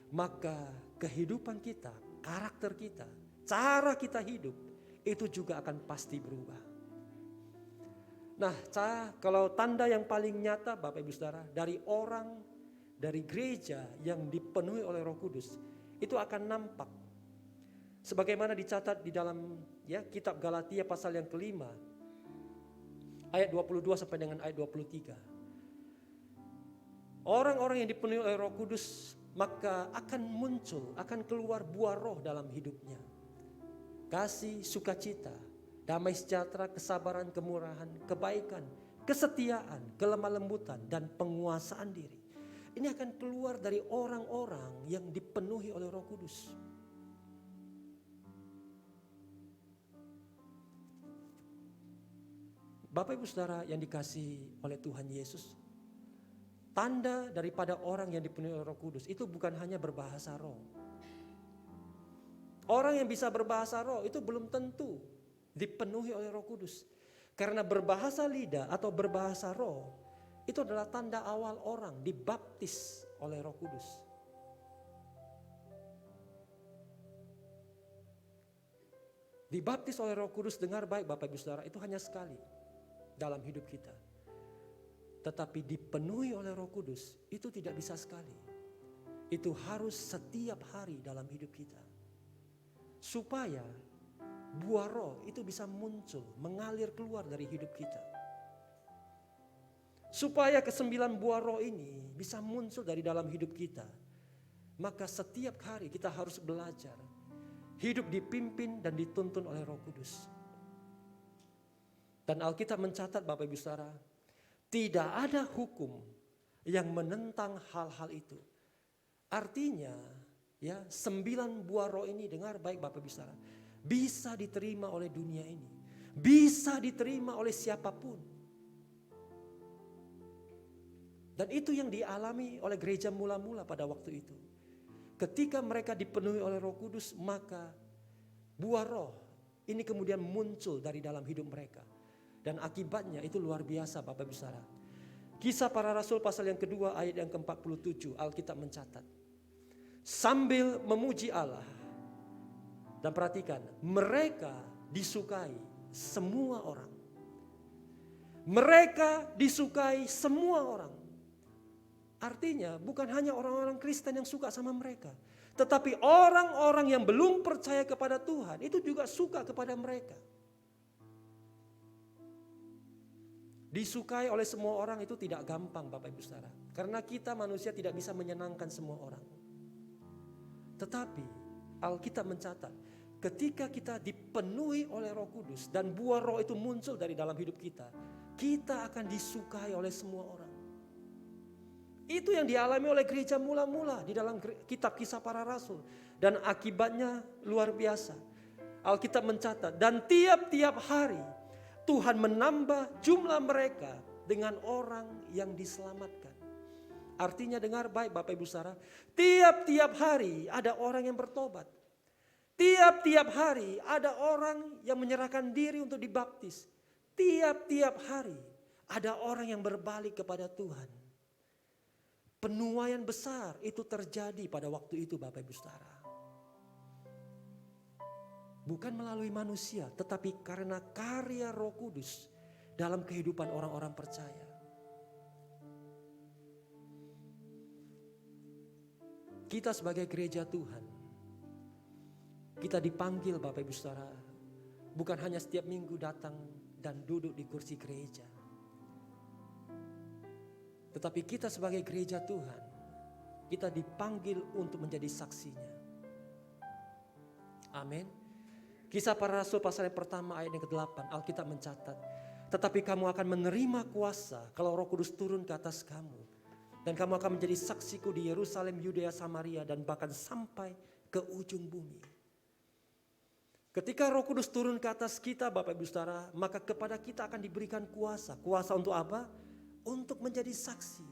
maka kehidupan kita, karakter kita, cara kita hidup itu juga akan pasti berubah. Nah, kalau tanda yang paling nyata Bapak Ibu Saudara dari orang, dari gereja yang dipenuhi oleh Roh Kudus, itu akan nampak. Sebagaimana dicatat di dalam kitab Galatia pasal yang kelima, ayat 22 sampai dengan ayat 23. Orang-orang yang dipenuhi oleh Roh Kudus maka akan muncul, akan keluar buah roh dalam hidupnya. Kasih, sukacita, damai sejahtera, kesabaran, kemurahan, kebaikan, kesetiaan, kelemah lembutan, dan penguasaan diri. Ini akan keluar dari orang-orang yang dipenuhi oleh Roh Kudus. Bapak Ibu Saudara yang dikasihi oleh Tuhan Yesus, tanda daripada orang yang dipenuhi oleh Roh Kudus itu bukan hanya berbahasa roh. Orang yang bisa berbahasa roh itu belum tentu dipenuhi oleh Roh Kudus. Karena berbahasa lidah atau berbahasa roh itu adalah tanda awal orang dibaptis oleh Roh Kudus. Dibaptis oleh Roh Kudus, dengar baik Bapak Ibu Saudara, itu hanya sekali dalam hidup kita. Tetapi dipenuhi oleh Roh Kudus itu tidak bisa sekali. Itu harus setiap hari dalam hidup kita. Supaya buah roh itu bisa muncul, mengalir keluar dari hidup kita. Supaya ke-9 buah roh ini bisa muncul dari dalam hidup kita, maka setiap hari kita harus belajar hidup dipimpin dan dituntun oleh Roh Kudus. Dan Alkitab mencatat Bapak Ibu Saudara, tidak ada hukum yang menentang hal-hal itu. Artinya 9 buah roh ini, dengar baik Bapak Ibu Saudara, bisa diterima oleh dunia ini, bisa diterima oleh siapapun. Dan itu yang dialami oleh gereja mula-mula pada waktu itu. Ketika mereka dipenuhi oleh Roh Kudus, maka buah roh ini kemudian muncul dari dalam hidup mereka. Dan akibatnya itu luar biasa Bapak Ibu Saudara. Kisah Para Rasul pasal yang kedua ayat yang ke-47, Alkitab mencatat. Sambil memuji Allah. Dan perhatikan, mereka disukai semua orang. Mereka disukai semua orang. Artinya bukan hanya orang-orang Kristen yang suka sama mereka. Tetapi orang-orang yang belum percaya kepada Tuhan itu juga suka kepada mereka. Disukai oleh semua orang itu tidak gampang Bapak Ibu Saudara. Karena kita manusia tidak bisa menyenangkan semua orang. Tetapi Alkitab mencatat, ketika kita dipenuhi oleh Roh Kudus dan buah roh itu muncul dari dalam hidup kita, kita akan disukai oleh semua orang. Itu yang dialami oleh gereja mula-mula di dalam kitab Kisah Para Rasul. Dan akibatnya luar biasa. Alkitab mencatat, dan tiap-tiap hari Tuhan menambah jumlah mereka dengan orang yang diselamatkan. Artinya dengar baik Bapak Ibu Saudara, tiap-tiap hari ada orang yang bertobat. Tiap-tiap hari ada orang yang menyerahkan diri untuk dibaptis. Tiap-tiap hari ada orang yang berbalik kepada Tuhan. Penuaian besar itu terjadi pada waktu itu Bapak Ibu Saudara. Bukan melalui manusia, tetapi karena karya Roh Kudus dalam kehidupan orang-orang percaya. Kita sebagai gereja Tuhan, kita dipanggil Bapak Ibu Saudara, bukan hanya setiap minggu datang dan duduk di kursi gereja. Tetapi kita sebagai gereja Tuhan, kita dipanggil untuk menjadi saksinya. Amin. Kisah Para Rasul pasal yang pertama ayat yang ke-8, Alkitab mencatat. Tetapi kamu akan menerima kuasa kalau Roh Kudus turun ke atas kamu. Dan kamu akan menjadi saksiku di Yerusalem, Yudea, Samaria, dan bahkan sampai ke ujung bumi. Ketika Roh Kudus turun ke atas kita Bapak Ibu Saudara, maka kepada kita akan diberikan kuasa. Kuasa untuk apa? Untuk menjadi saksi.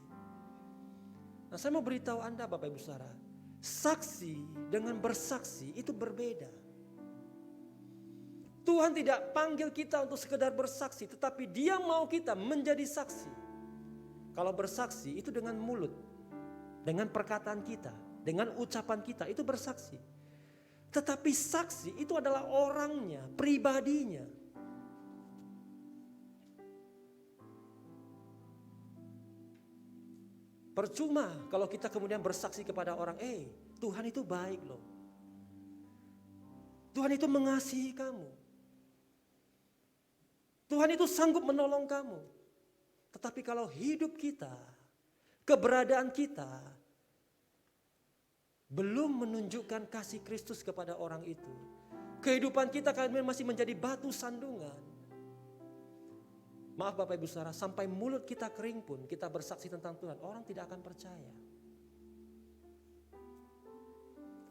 Nah, saya mau beritahu Anda Bapak Ibu Saudara, saksi dengan bersaksi itu berbeda. Tuhan tidak panggil kita untuk sekedar bersaksi, tetapi Dia mau kita menjadi saksi. Kalau bersaksi itu dengan mulut, dengan perkataan kita, dengan ucapan kita, itu bersaksi. Tetapi saksi itu adalah orangnya, pribadinya. Percuma kalau kita kemudian bersaksi kepada orang, Tuhan itu baik loh. Tuhan itu mengasihi kamu. Tuhan itu sanggup menolong kamu. Tetapi kalau hidup kita, keberadaan kita, belum menunjukkan kasih Kristus kepada orang itu, kehidupan kita masih menjadi batu sandungan. Maaf Bapak Ibu Saudara, sampai mulut kita kering pun kita bersaksi tentang Tuhan, orang tidak akan percaya.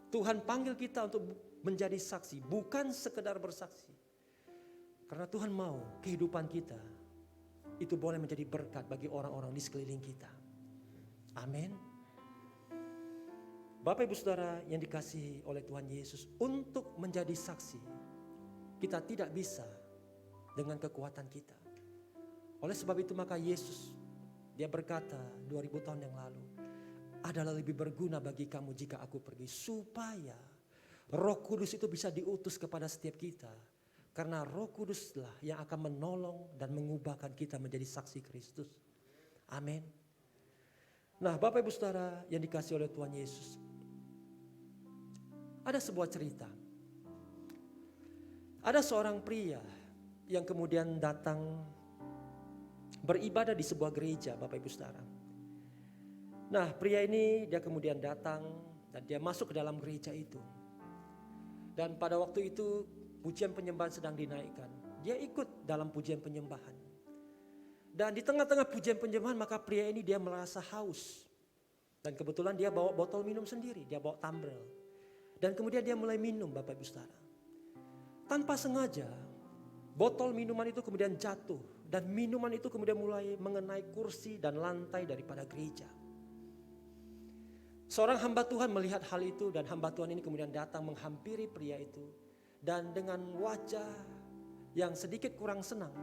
Tuhan panggil kita untuk menjadi saksi, bukan sekedar bersaksi. Karena Tuhan mau kehidupan kita itu boleh menjadi berkat bagi orang-orang di sekeliling kita. Amin. Bapak Ibu Saudara yang dikasihi oleh Tuhan Yesus, untuk menjadi saksi, kita tidak bisa dengan kekuatan kita. Oleh sebab itu maka Yesus, Dia berkata 2000 tahun yang lalu, adalah lebih berguna bagi kamu jika aku pergi, supaya Roh Kudus itu bisa diutus kepada setiap kita. Karena Roh Kuduslah yang akan menolong dan mengubahkan kita menjadi saksi Kristus. Amin. Nah Bapak Ibu Saudara yang dikasihi oleh Tuhan Yesus, ada sebuah cerita. Ada seorang pria yang kemudian datang beribadah di sebuah gereja Bapak Ibu Saudara. Nah pria ini dia kemudian datang dan dia masuk ke dalam gereja itu. Dan pada waktu itu pujian penyembahan sedang dinaikkan. Dia ikut dalam pujian penyembahan. Dan di tengah-tengah pujian penyembahan maka pria ini dia merasa haus. Dan kebetulan dia bawa botol minum sendiri, dia bawa tumbler. Dan kemudian dia mulai minum Bapak Ibu Saudara. Tanpa sengaja botol minuman itu kemudian jatuh dan minuman itu kemudian mulai mengenai kursi dan lantai daripada gereja. Seorang hamba Tuhan melihat hal itu dan hamba Tuhan ini kemudian datang menghampiri pria itu. Dan dengan wajah yang sedikit kurang senang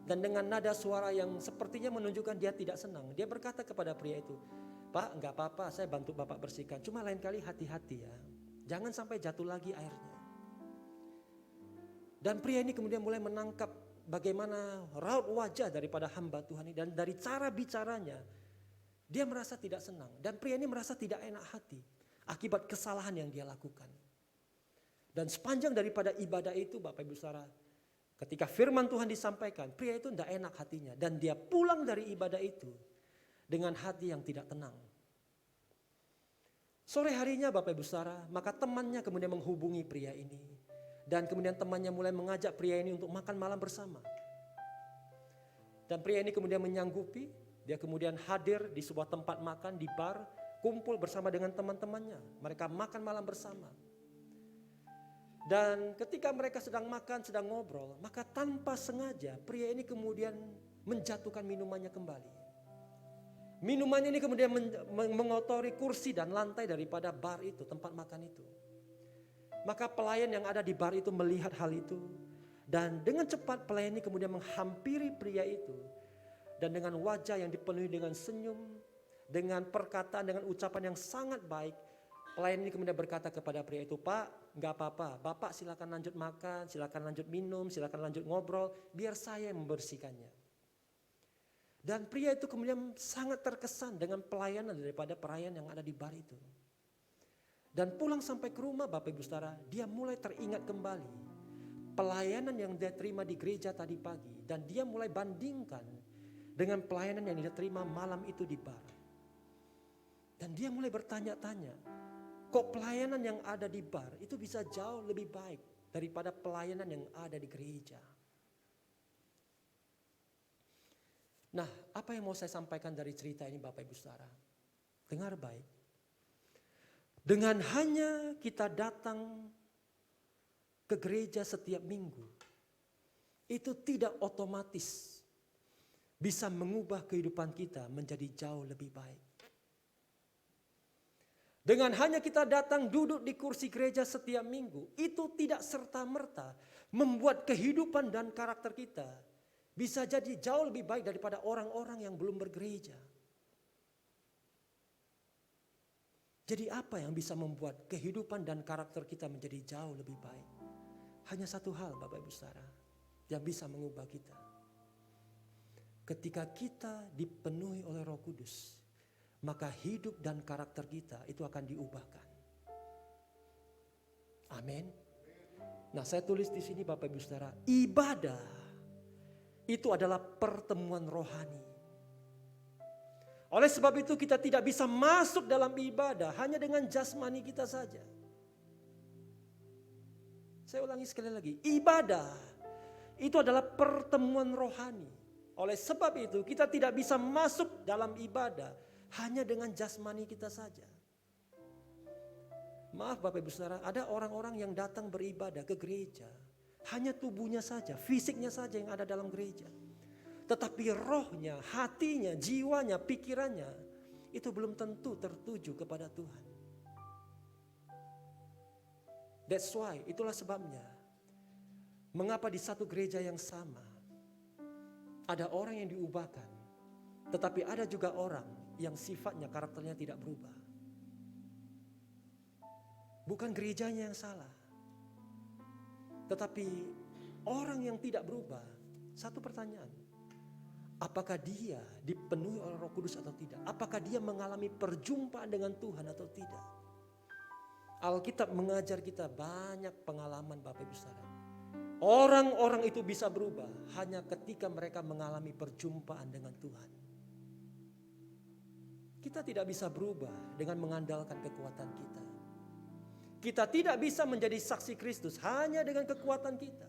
dan dengan nada suara yang sepertinya menunjukkan dia tidak senang. Dia berkata kepada pria itu, "Pak, enggak apa-apa, saya bantu Bapak bersihkan. Cuma lain kali hati-hati ya. Jangan sampai jatuh lagi airnya." Dan pria ini kemudian mulai menangkap bagaimana raut wajah daripada hamba Tuhan ini. Dan dari cara bicaranya, dia merasa tidak senang. Dan pria ini merasa tidak enak hati akibat kesalahan yang dia lakukan. Dan sepanjang daripada ibadah itu Bapak Ibu Saudara, ketika firman Tuhan disampaikan, pria itu tidak enak hatinya. Dan dia pulang dari ibadah itu dengan hati yang tidak tenang. Sore harinya Bapak Ibu Saudara, maka temannya kemudian menghubungi pria ini. Dan kemudian temannya mulai mengajak pria ini untuk makan malam bersama. Dan pria ini kemudian menyanggupi, dia kemudian hadir di sebuah tempat makan di bar, kumpul bersama dengan teman-temannya. Mereka makan malam bersama. Dan ketika mereka sedang makan, sedang ngobrol, maka tanpa sengaja pria ini kemudian menjatuhkan minumannya kembali. Minumannya ini kemudian mengotori kursi dan lantai daripada bar itu, tempat makan itu. Maka pelayan yang ada di bar itu melihat hal itu. Dan dengan cepat pelayan ini kemudian menghampiri pria itu. Dan dengan wajah yang dipenuhi dengan senyum, dengan perkataan, dengan ucapan yang sangat baik, pelayan ini kemudian berkata kepada pria itu, "Pak, enggak apa-apa, Bapak silakan lanjut makan, silakan lanjut minum, silakan lanjut ngobrol, biar saya yang membersihkannya." Dan pria itu kemudian sangat terkesan dengan pelayanan daripada pelayan yang ada di bar itu. Dan pulang sampai ke rumah Bapak Ibu Saudara, dia mulai teringat kembali pelayanan yang dia terima di gereja tadi pagi. Dan dia mulai bandingkan dengan pelayanan yang dia terima malam itu di bar. Dan dia mulai bertanya-tanya, kok pelayanan yang ada di bar itu bisa jauh lebih baik daripada pelayanan yang ada di gereja. Nah, apa yang mau saya sampaikan dari cerita ini Bapak Ibu Saudara? Dengar baik. Dengan hanya kita datang ke gereja setiap minggu, itu tidak otomatis bisa mengubah kehidupan kita menjadi jauh lebih baik. Dengan hanya kita datang duduk di kursi gereja setiap minggu, itu tidak serta-merta membuat kehidupan dan karakter kita bisa jadi jauh lebih baik daripada orang-orang yang belum bergereja. Jadi apa yang bisa membuat kehidupan dan karakter kita menjadi jauh lebih baik? Hanya satu hal Bapak Ibu Saudara yang bisa mengubah kita. Ketika kita dipenuhi oleh Roh Kudus, maka hidup dan karakter kita itu akan diubahkan. Amin. Nah, saya tulis di sini Bapak Ibu Saudara, ibadah itu adalah pertemuan rohani. Oleh sebab itu kita tidak bisa masuk dalam ibadah hanya dengan jasmani kita saja. Saya ulangi sekali lagi, ibadah itu adalah pertemuan rohani. Oleh sebab itu kita tidak bisa masuk dalam ibadah hanya dengan jasmani kita saja. Maaf Bapak Ibu Saudara, ada orang-orang yang datang beribadah ke gereja, hanya tubuhnya saja, fisiknya saja yang ada dalam gereja. Tetapi rohnya, hatinya, jiwanya, pikirannya itu belum tentu tertuju kepada Tuhan. That's why, itulah sebabnya mengapa di satu gereja yang sama ada orang yang diubahkan, tetapi ada juga orang yang sifatnya, karakternya tidak berubah. Bukan gerejanya yang salah, tetapi orang yang tidak berubah. Satu pertanyaan, apakah dia dipenuhi oleh Roh Kudus atau tidak? Apakah dia mengalami perjumpaan dengan Tuhan atau tidak? Alkitab mengajar kita banyak pengalaman Bapak Ibu Saudara. Orang-orang itu bisa berubah hanya ketika mereka mengalami perjumpaan dengan Tuhan. Kita tidak bisa berubah dengan mengandalkan kekuatan kita. Kita tidak bisa menjadi saksi Kristus hanya dengan kekuatan kita.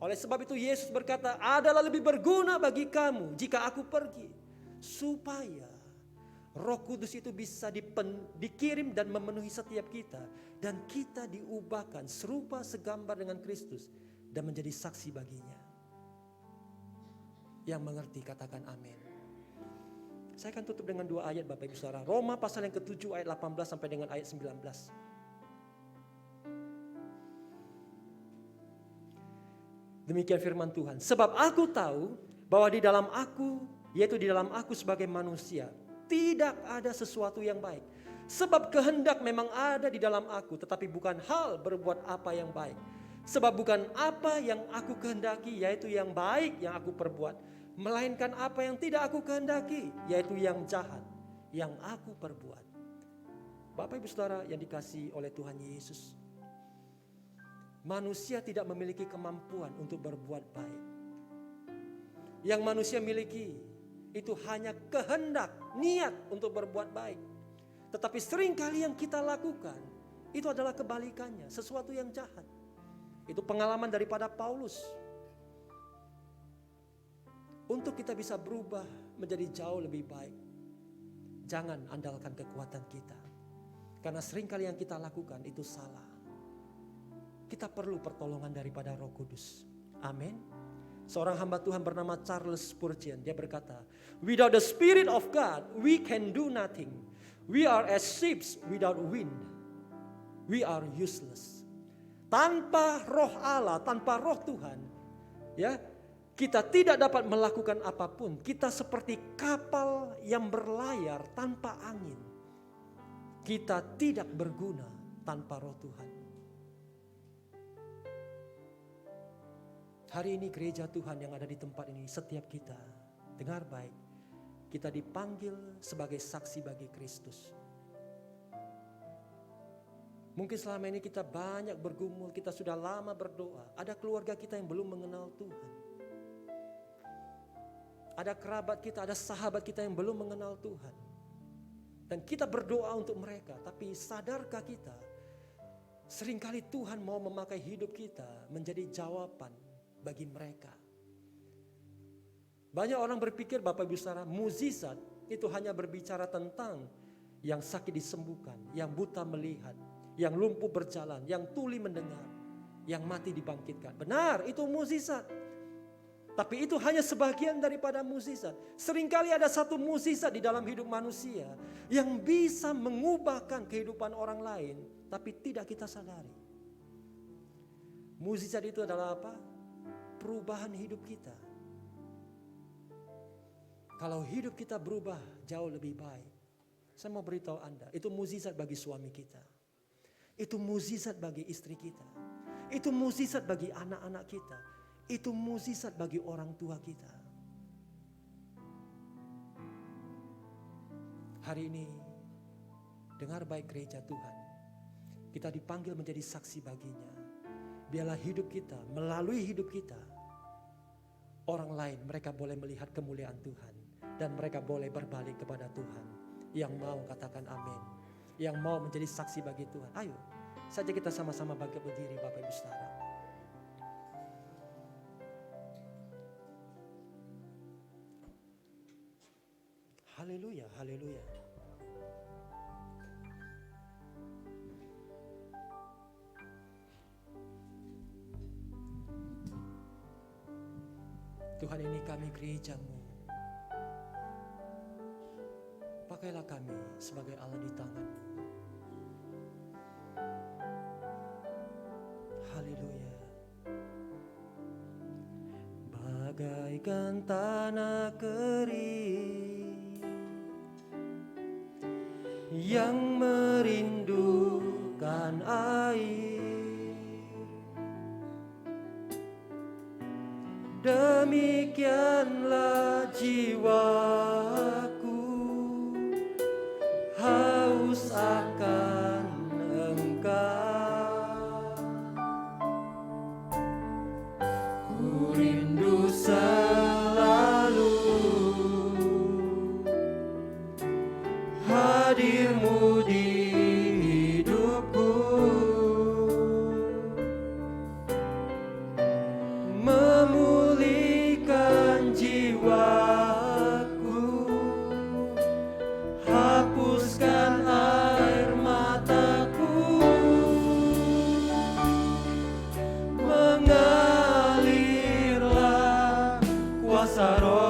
Oleh sebab itu Yesus berkata, adalah lebih berguna bagi kamu jika aku pergi. Supaya Roh Kudus itu bisa dikirim dan memenuhi setiap kita. Dan kita diubahkan serupa segambar dengan Kristus dan menjadi saksi baginya. Yang mengerti katakan amin. Saya akan tutup dengan 2 ayat Bapak Ibu Saudara. Roma pasal yang ke-7 ayat 18 sampai dengan ayat 19. Demikian firman Tuhan. Sebab aku tahu bahwa di dalam aku, yaitu di dalam aku sebagai manusia, tidak ada sesuatu yang baik. Sebab kehendak memang ada di dalam aku, tetapi bukan hal berbuat apa yang baik. Sebab bukan apa yang aku kehendaki, yaitu yang baik yang aku perbuat, melainkan apa yang tidak aku kehendaki, yaitu yang jahat yang aku perbuat. Bapak Ibu Saudara yang dikasihi oleh Tuhan Yesus, manusia tidak memiliki kemampuan untuk berbuat baik. Yang manusia miliki itu hanya kehendak, niat untuk berbuat baik. Tetapi seringkali yang kita lakukan itu adalah kebalikannya, sesuatu yang jahat. Itu pengalaman daripada Paulus. Untuk kita bisa berubah menjadi jauh lebih baik, jangan andalkan kekuatan kita. Karena seringkali yang kita lakukan itu salah. Kita perlu pertolongan daripada Roh Kudus. Amin. Seorang hamba Tuhan bernama Charles Spurgeon, dia berkata, "Without the Spirit of God, we can do nothing. We are as ships without wind. We are useless." Tanpa Roh Allah, tanpa Roh Tuhan, ya, kita tidak dapat melakukan apapun. Kita seperti kapal yang berlayar tanpa angin. Kita tidak berguna tanpa Roh Tuhan. Hari ini gereja Tuhan yang ada di tempat ini, setiap kita, dengar baik, kita dipanggil sebagai saksi bagi Kristus. Mungkin selama ini kita banyak bergumul, kita sudah lama berdoa. Ada keluarga kita yang belum mengenal Tuhan. Ada kerabat kita, ada sahabat kita yang belum mengenal Tuhan. Dan kita berdoa untuk mereka, tapi sadarkah kita, seringkali Tuhan mau memakai hidup kita menjadi jawaban bagi mereka. Banyak orang berpikir Bapak Ibu Saudara, mukjizat itu hanya berbicara tentang yang sakit disembuhkan, yang buta melihat, yang lumpuh berjalan, yang tuli mendengar, yang mati dibangkitkan. Benar, itu mukjizat. Tapi itu hanya sebagian daripada mukjizat. Seringkali ada satu mukjizat di dalam hidup manusia yang bisa mengubahkan kehidupan orang lain, tapi tidak kita sadari. Mukjizat itu adalah apa? Perubahan hidup kita. Kalau hidup kita berubah jauh lebih baik, saya mau beritahu Anda, itu mukjizat bagi suami kita. Itu mukjizat bagi istri kita. Itu mukjizat bagi anak-anak kita. Itu mukjizat bagi orang tua kita. Hari ini, dengar baik gereja Tuhan. Kita dipanggil menjadi saksi baginya. Biarlah hidup kita, melalui hidup kita, orang lain mereka boleh melihat kemuliaan Tuhan. Dan mereka boleh berbalik kepada Tuhan. Yang mau katakan amin. Yang mau menjadi saksi bagi Tuhan. Ayo, saja kita sama-sama bangkit berdiri Bapak Ibu Saudara. Haleluya, haleluya. Tuhan, ini kami gereja-Mu. Pakailah kami sebagai alat di tangan-Mu. Haleluya. Bagaikan tanah kering yang merindukan air, demikianlah jiwaku haus akan Engkau. Ku rindu selalu hadir-Mu di hidupku, memulihkan jiwaku, hapuskan air mataku, mengalirlah kuasa Roh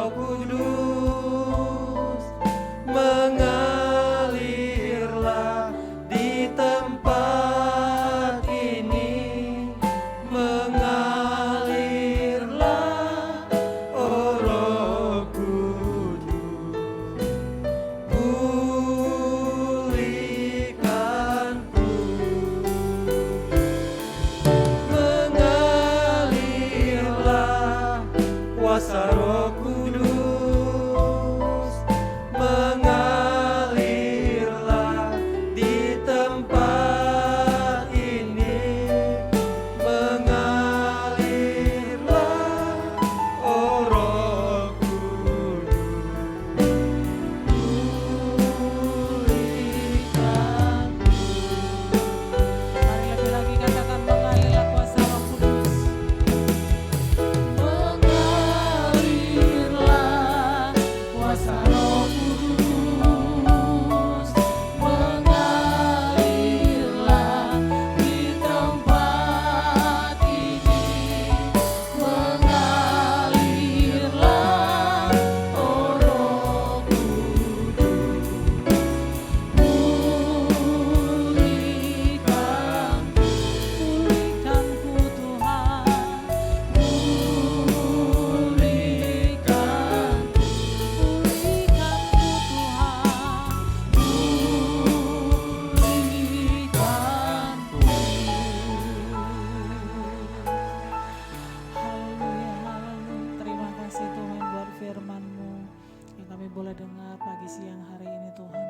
mendengar pagi siang hari ini Tuhan,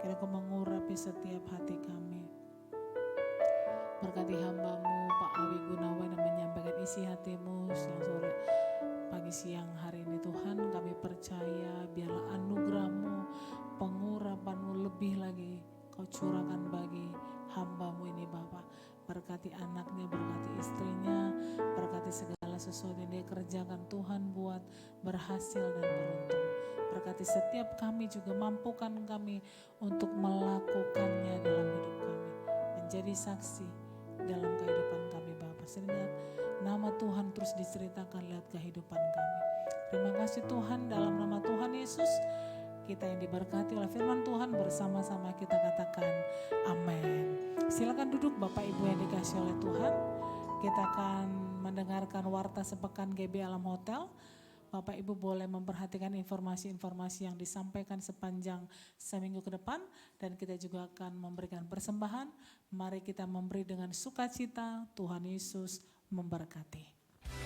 kiranya Kau mengurapi setiap hati kami. Berkati hamba-Mu Pak Awi Gunawan yang menyampaikan isi hati-Mu siang sore pagi siang hari ini Tuhan, kami percaya biarlah anugerah-Mu, pengurapan-Mu lebih lagi Kau curahkan bagi hamba-Mu ini Bapa. Berkati anaknya, berkati istrinya, berkati segala sesuatu yang dia kerjakan Tuhan buat berhasil dan beruntung. Berkati setiap kami juga, mampukan kami untuk melakukannya dalam hidup kami. Menjadi saksi dalam kehidupan kami Bapa. Sehingga nama Tuhan terus diceritakan lewat kehidupan kami. Terima kasih Tuhan, dalam nama Tuhan Yesus kita yang diberkati oleh firman Tuhan, bersama-sama kita katakan amin. Silakan duduk Bapak Ibu yang dikasih oleh Tuhan. Kita akan mendengarkan warta sepekan GB Alam Hotel. Bapak Ibu boleh memperhatikan informasi-informasi yang disampaikan sepanjang seminggu ke depan. Dan kita juga akan memberikan persembahan. Mari kita memberi dengan sukacita. Tuhan Yesus memberkati.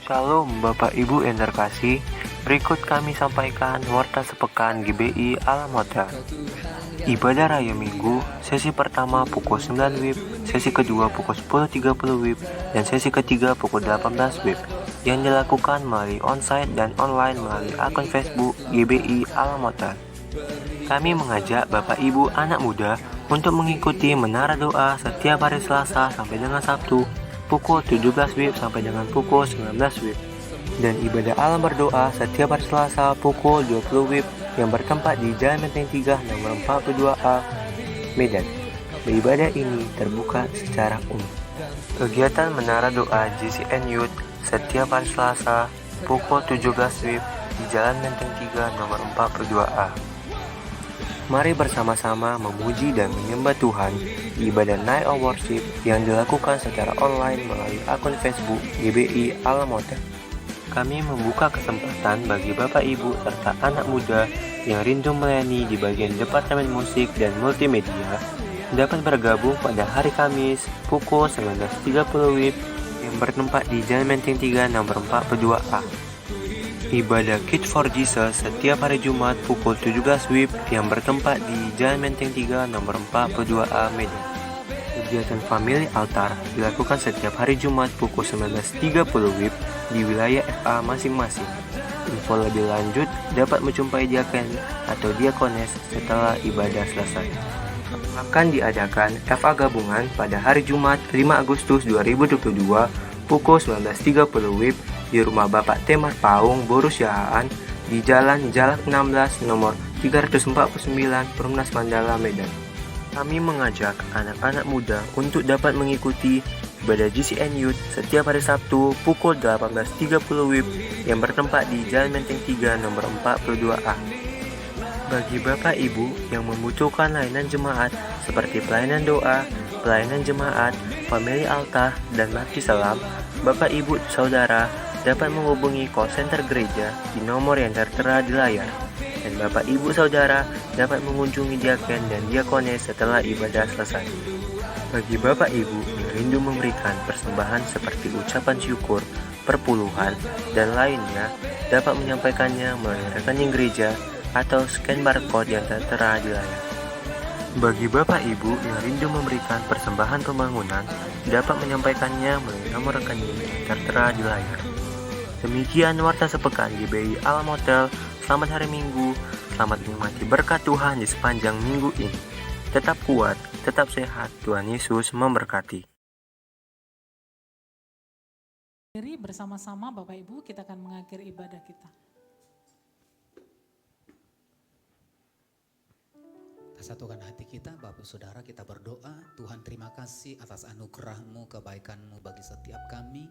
Shalom Bapak Ibu yang terkasih, berikut kami sampaikan warta sepekan GBI Alam Hotel. Ibadah Raya Minggu, sesi pertama pukul 9 WIB, sesi kedua pukul 10.30 WIB, dan sesi ketiga pukul 18 WIB, yang dilakukan melalui onsite dan online melalui akun Facebook GBI Alam Hotel. Kami mengajak Bapak Ibu anak muda untuk mengikuti menara doa setiap hari Selasa sampai dengan Sabtu, pukul 17 WIB sampai dengan pukul 19 WIB, dan ibadah alam berdoa setiap hari Selasa pukul 20 WIB yang bertempat di Jalan Menteng 3 nomor 42A, Medan. Ibadah ini terbuka secara umum. Kegiatan menara doa GCN Youth setiap hari Selasa pukul 17 WIB di Jalan Menteng 3 nomor 42A. Mari bersama-sama memuji dan menyembah Tuhan di ibadah Night of Worship yang dilakukan secara online melalui akun Facebook GBI Alam Hotel. Kami membuka kesempatan bagi Bapak Ibu serta anak muda yang rindu melayani di bagian Departemen Musik dan Multimedia dapat bergabung pada hari Kamis pukul 19.30 WIB yang bertempat di Jalan Menteng 3 nomor 42A. Ibadah Kids for Jesus setiap hari Jumat pukul 17 WIB yang bertempat di Jalan Menteng 3 nomor 42A, Medan. Kegiatan Family Altar dilakukan setiap hari Jumat pukul 19.30 WIB di wilayah FA masing-masing. Info lebih lanjut dapat menjumpai diaken atau diakones setelah ibadah selesai. Akan diadakan FA gabungan pada hari Jumat 5 Agustus 2022 pukul 19.30 WIB di rumah Bapak Temar Paung, Borus Yahaan di Jalan Jalak 16 nomor 349 Perumnas Mandala, Medan. Kami mengajak anak-anak muda untuk dapat mengikuti ibadah GCN Youth setiap hari Sabtu pukul 18.30 WIB yang bertempat di Jalan Menteng 3 nomor 42A. Bagi Bapak Ibu yang membutuhkan layanan jemaat seperti pelayanan doa, pelayanan jemaat, family altar, dan bakti selam, Bapak Ibu Saudara dapat menghubungi call center gereja di nomor yang tertera di layar. Dan Bapak Ibu Saudara dapat mengunjungi diaken dan diakones setelah ibadah selesai. Bagi Bapak Ibu yang rindu memberikan persembahan seperti ucapan syukur, perpuluhan, dan lainnya, dapat menyampaikannya melalui rekening gereja atau scan barcode yang tertera di layar. Bagi Bapak Ibu yang rindu memberikan persembahan pembangunan, dapat menyampaikannya melalui nomor rekening yang tertera di layar. Demikian warta sepekan GBI Alam Hotel. Selamat hari Minggu, selamat menikmati berkat Tuhan di sepanjang minggu ini. Tetap kuat, tetap sehat, Tuhan Yesus memberkati. Jadi bersama-sama Bapak Ibu kita akan mengakhiri ibadah kita. Kita satukan hati kita, Bapak Saudara, kita berdoa. Tuhan, terima kasih atas anugerah-Mu, kebaikan-Mu bagi setiap kami.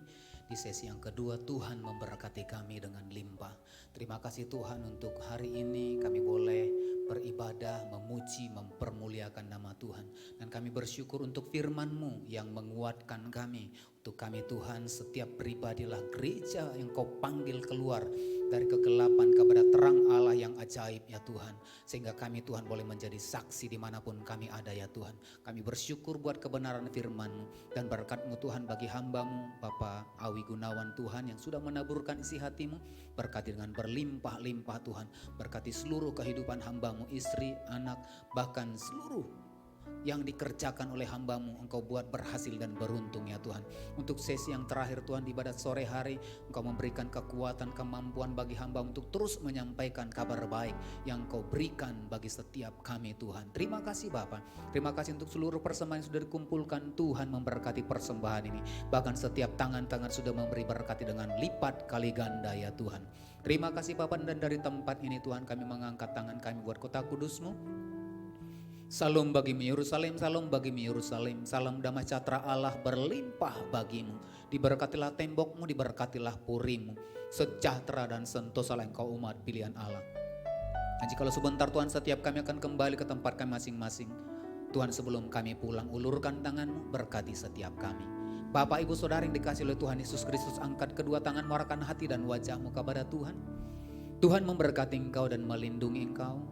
Di sesi yang kedua, Tuhan memberkati kami dengan limpah. Terima kasih Tuhan untuk hari ini kami boleh beribadah, memuji, mempermuliakan nama Tuhan. Dan kami bersyukur untuk firman-Mu yang menguatkan kami Untuk kami Tuhan, setiap pribadilah gereja yang Kau panggil keluar dari kegelapan kepada terang Allah yang ajaib ya Tuhan. Sehingga kami Tuhan boleh menjadi saksi dimanapun kami ada ya Tuhan. Kami bersyukur buat kebenaran firman-Mu dan berkat-Mu Tuhan bagi hamba-Mu Bapak Awi Gunawan Tuhan yang sudah menaburkan isi hati-Mu. Berkati dengan berlimpah-limpah Tuhan. Berkati seluruh kehidupan hamba-Mu, istri, anak, bahkan seluruh yang dikerjakan oleh hamba-Mu Engkau buat berhasil dan beruntung ya Tuhan. Untuk sesi yang terakhir Tuhan di ibadat sore hari, Engkau memberikan kekuatan, kemampuan bagi hamba-Mu untuk terus menyampaikan kabar baik yang Engkau berikan bagi setiap kami Tuhan. Terima kasih Bapa. Terima kasih untuk seluruh persembahan yang sudah dikumpulkan. Tuhan memberkati persembahan ini. Bahkan setiap tangan-tangan sudah memberi berkati dengan lipat kali ganda ya Tuhan. Terima kasih Bapa, dan dari tempat ini Tuhan kami mengangkat tangan kami buat kota kudus-Mu. Salam bagimu Yerusalem, salam bagimu Yerusalem, salam damai sejahtera Allah berlimpah bagimu. Diberkatilah tembokmu, diberkatilah purimu, sejahtera dan sentosalah engkau umat pilihan Allah. Dan jikalau sebentar Tuhan setiap kami akan kembali ke tempat kami masing-masing. Tuhan sebelum kami pulang ulurkan tangan-Mu, berkati setiap kami. Bapak Ibu Saudara yang dikasihi oleh Tuhan Yesus Kristus, angkat kedua tangan, arahkan hati dan wajah-Mu kepada Tuhan. Tuhan memberkati engkau dan melindungi engkau.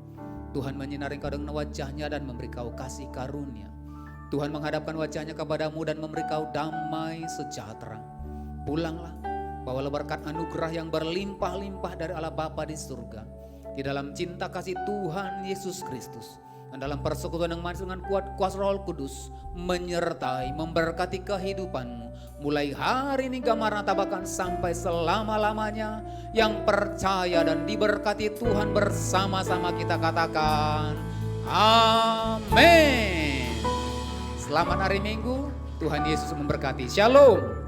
Tuhan menyinari engkau dengan wajah-Nya dan memberi kau kasih karunia. Tuhan menghadapkan wajah-Nya kepadamu dan memberi kau damai sejahtera. Pulanglah, bawalah berkat anugerah yang berlimpah-limpah dari Allah Bapa di surga. Di dalam cinta kasih Tuhan Yesus Kristus. Dan dalam persekutuan yang manis dengan kuat kuasa Roh Kudus. Menyertai, memberkati kehidupanmu. Mulai hari ini Maranatha bahkan sampai selama-lamanya. Yang percaya dan diberkati Tuhan bersama-sama kita katakan amin. Selamat hari Minggu, Tuhan Yesus memberkati. Shalom.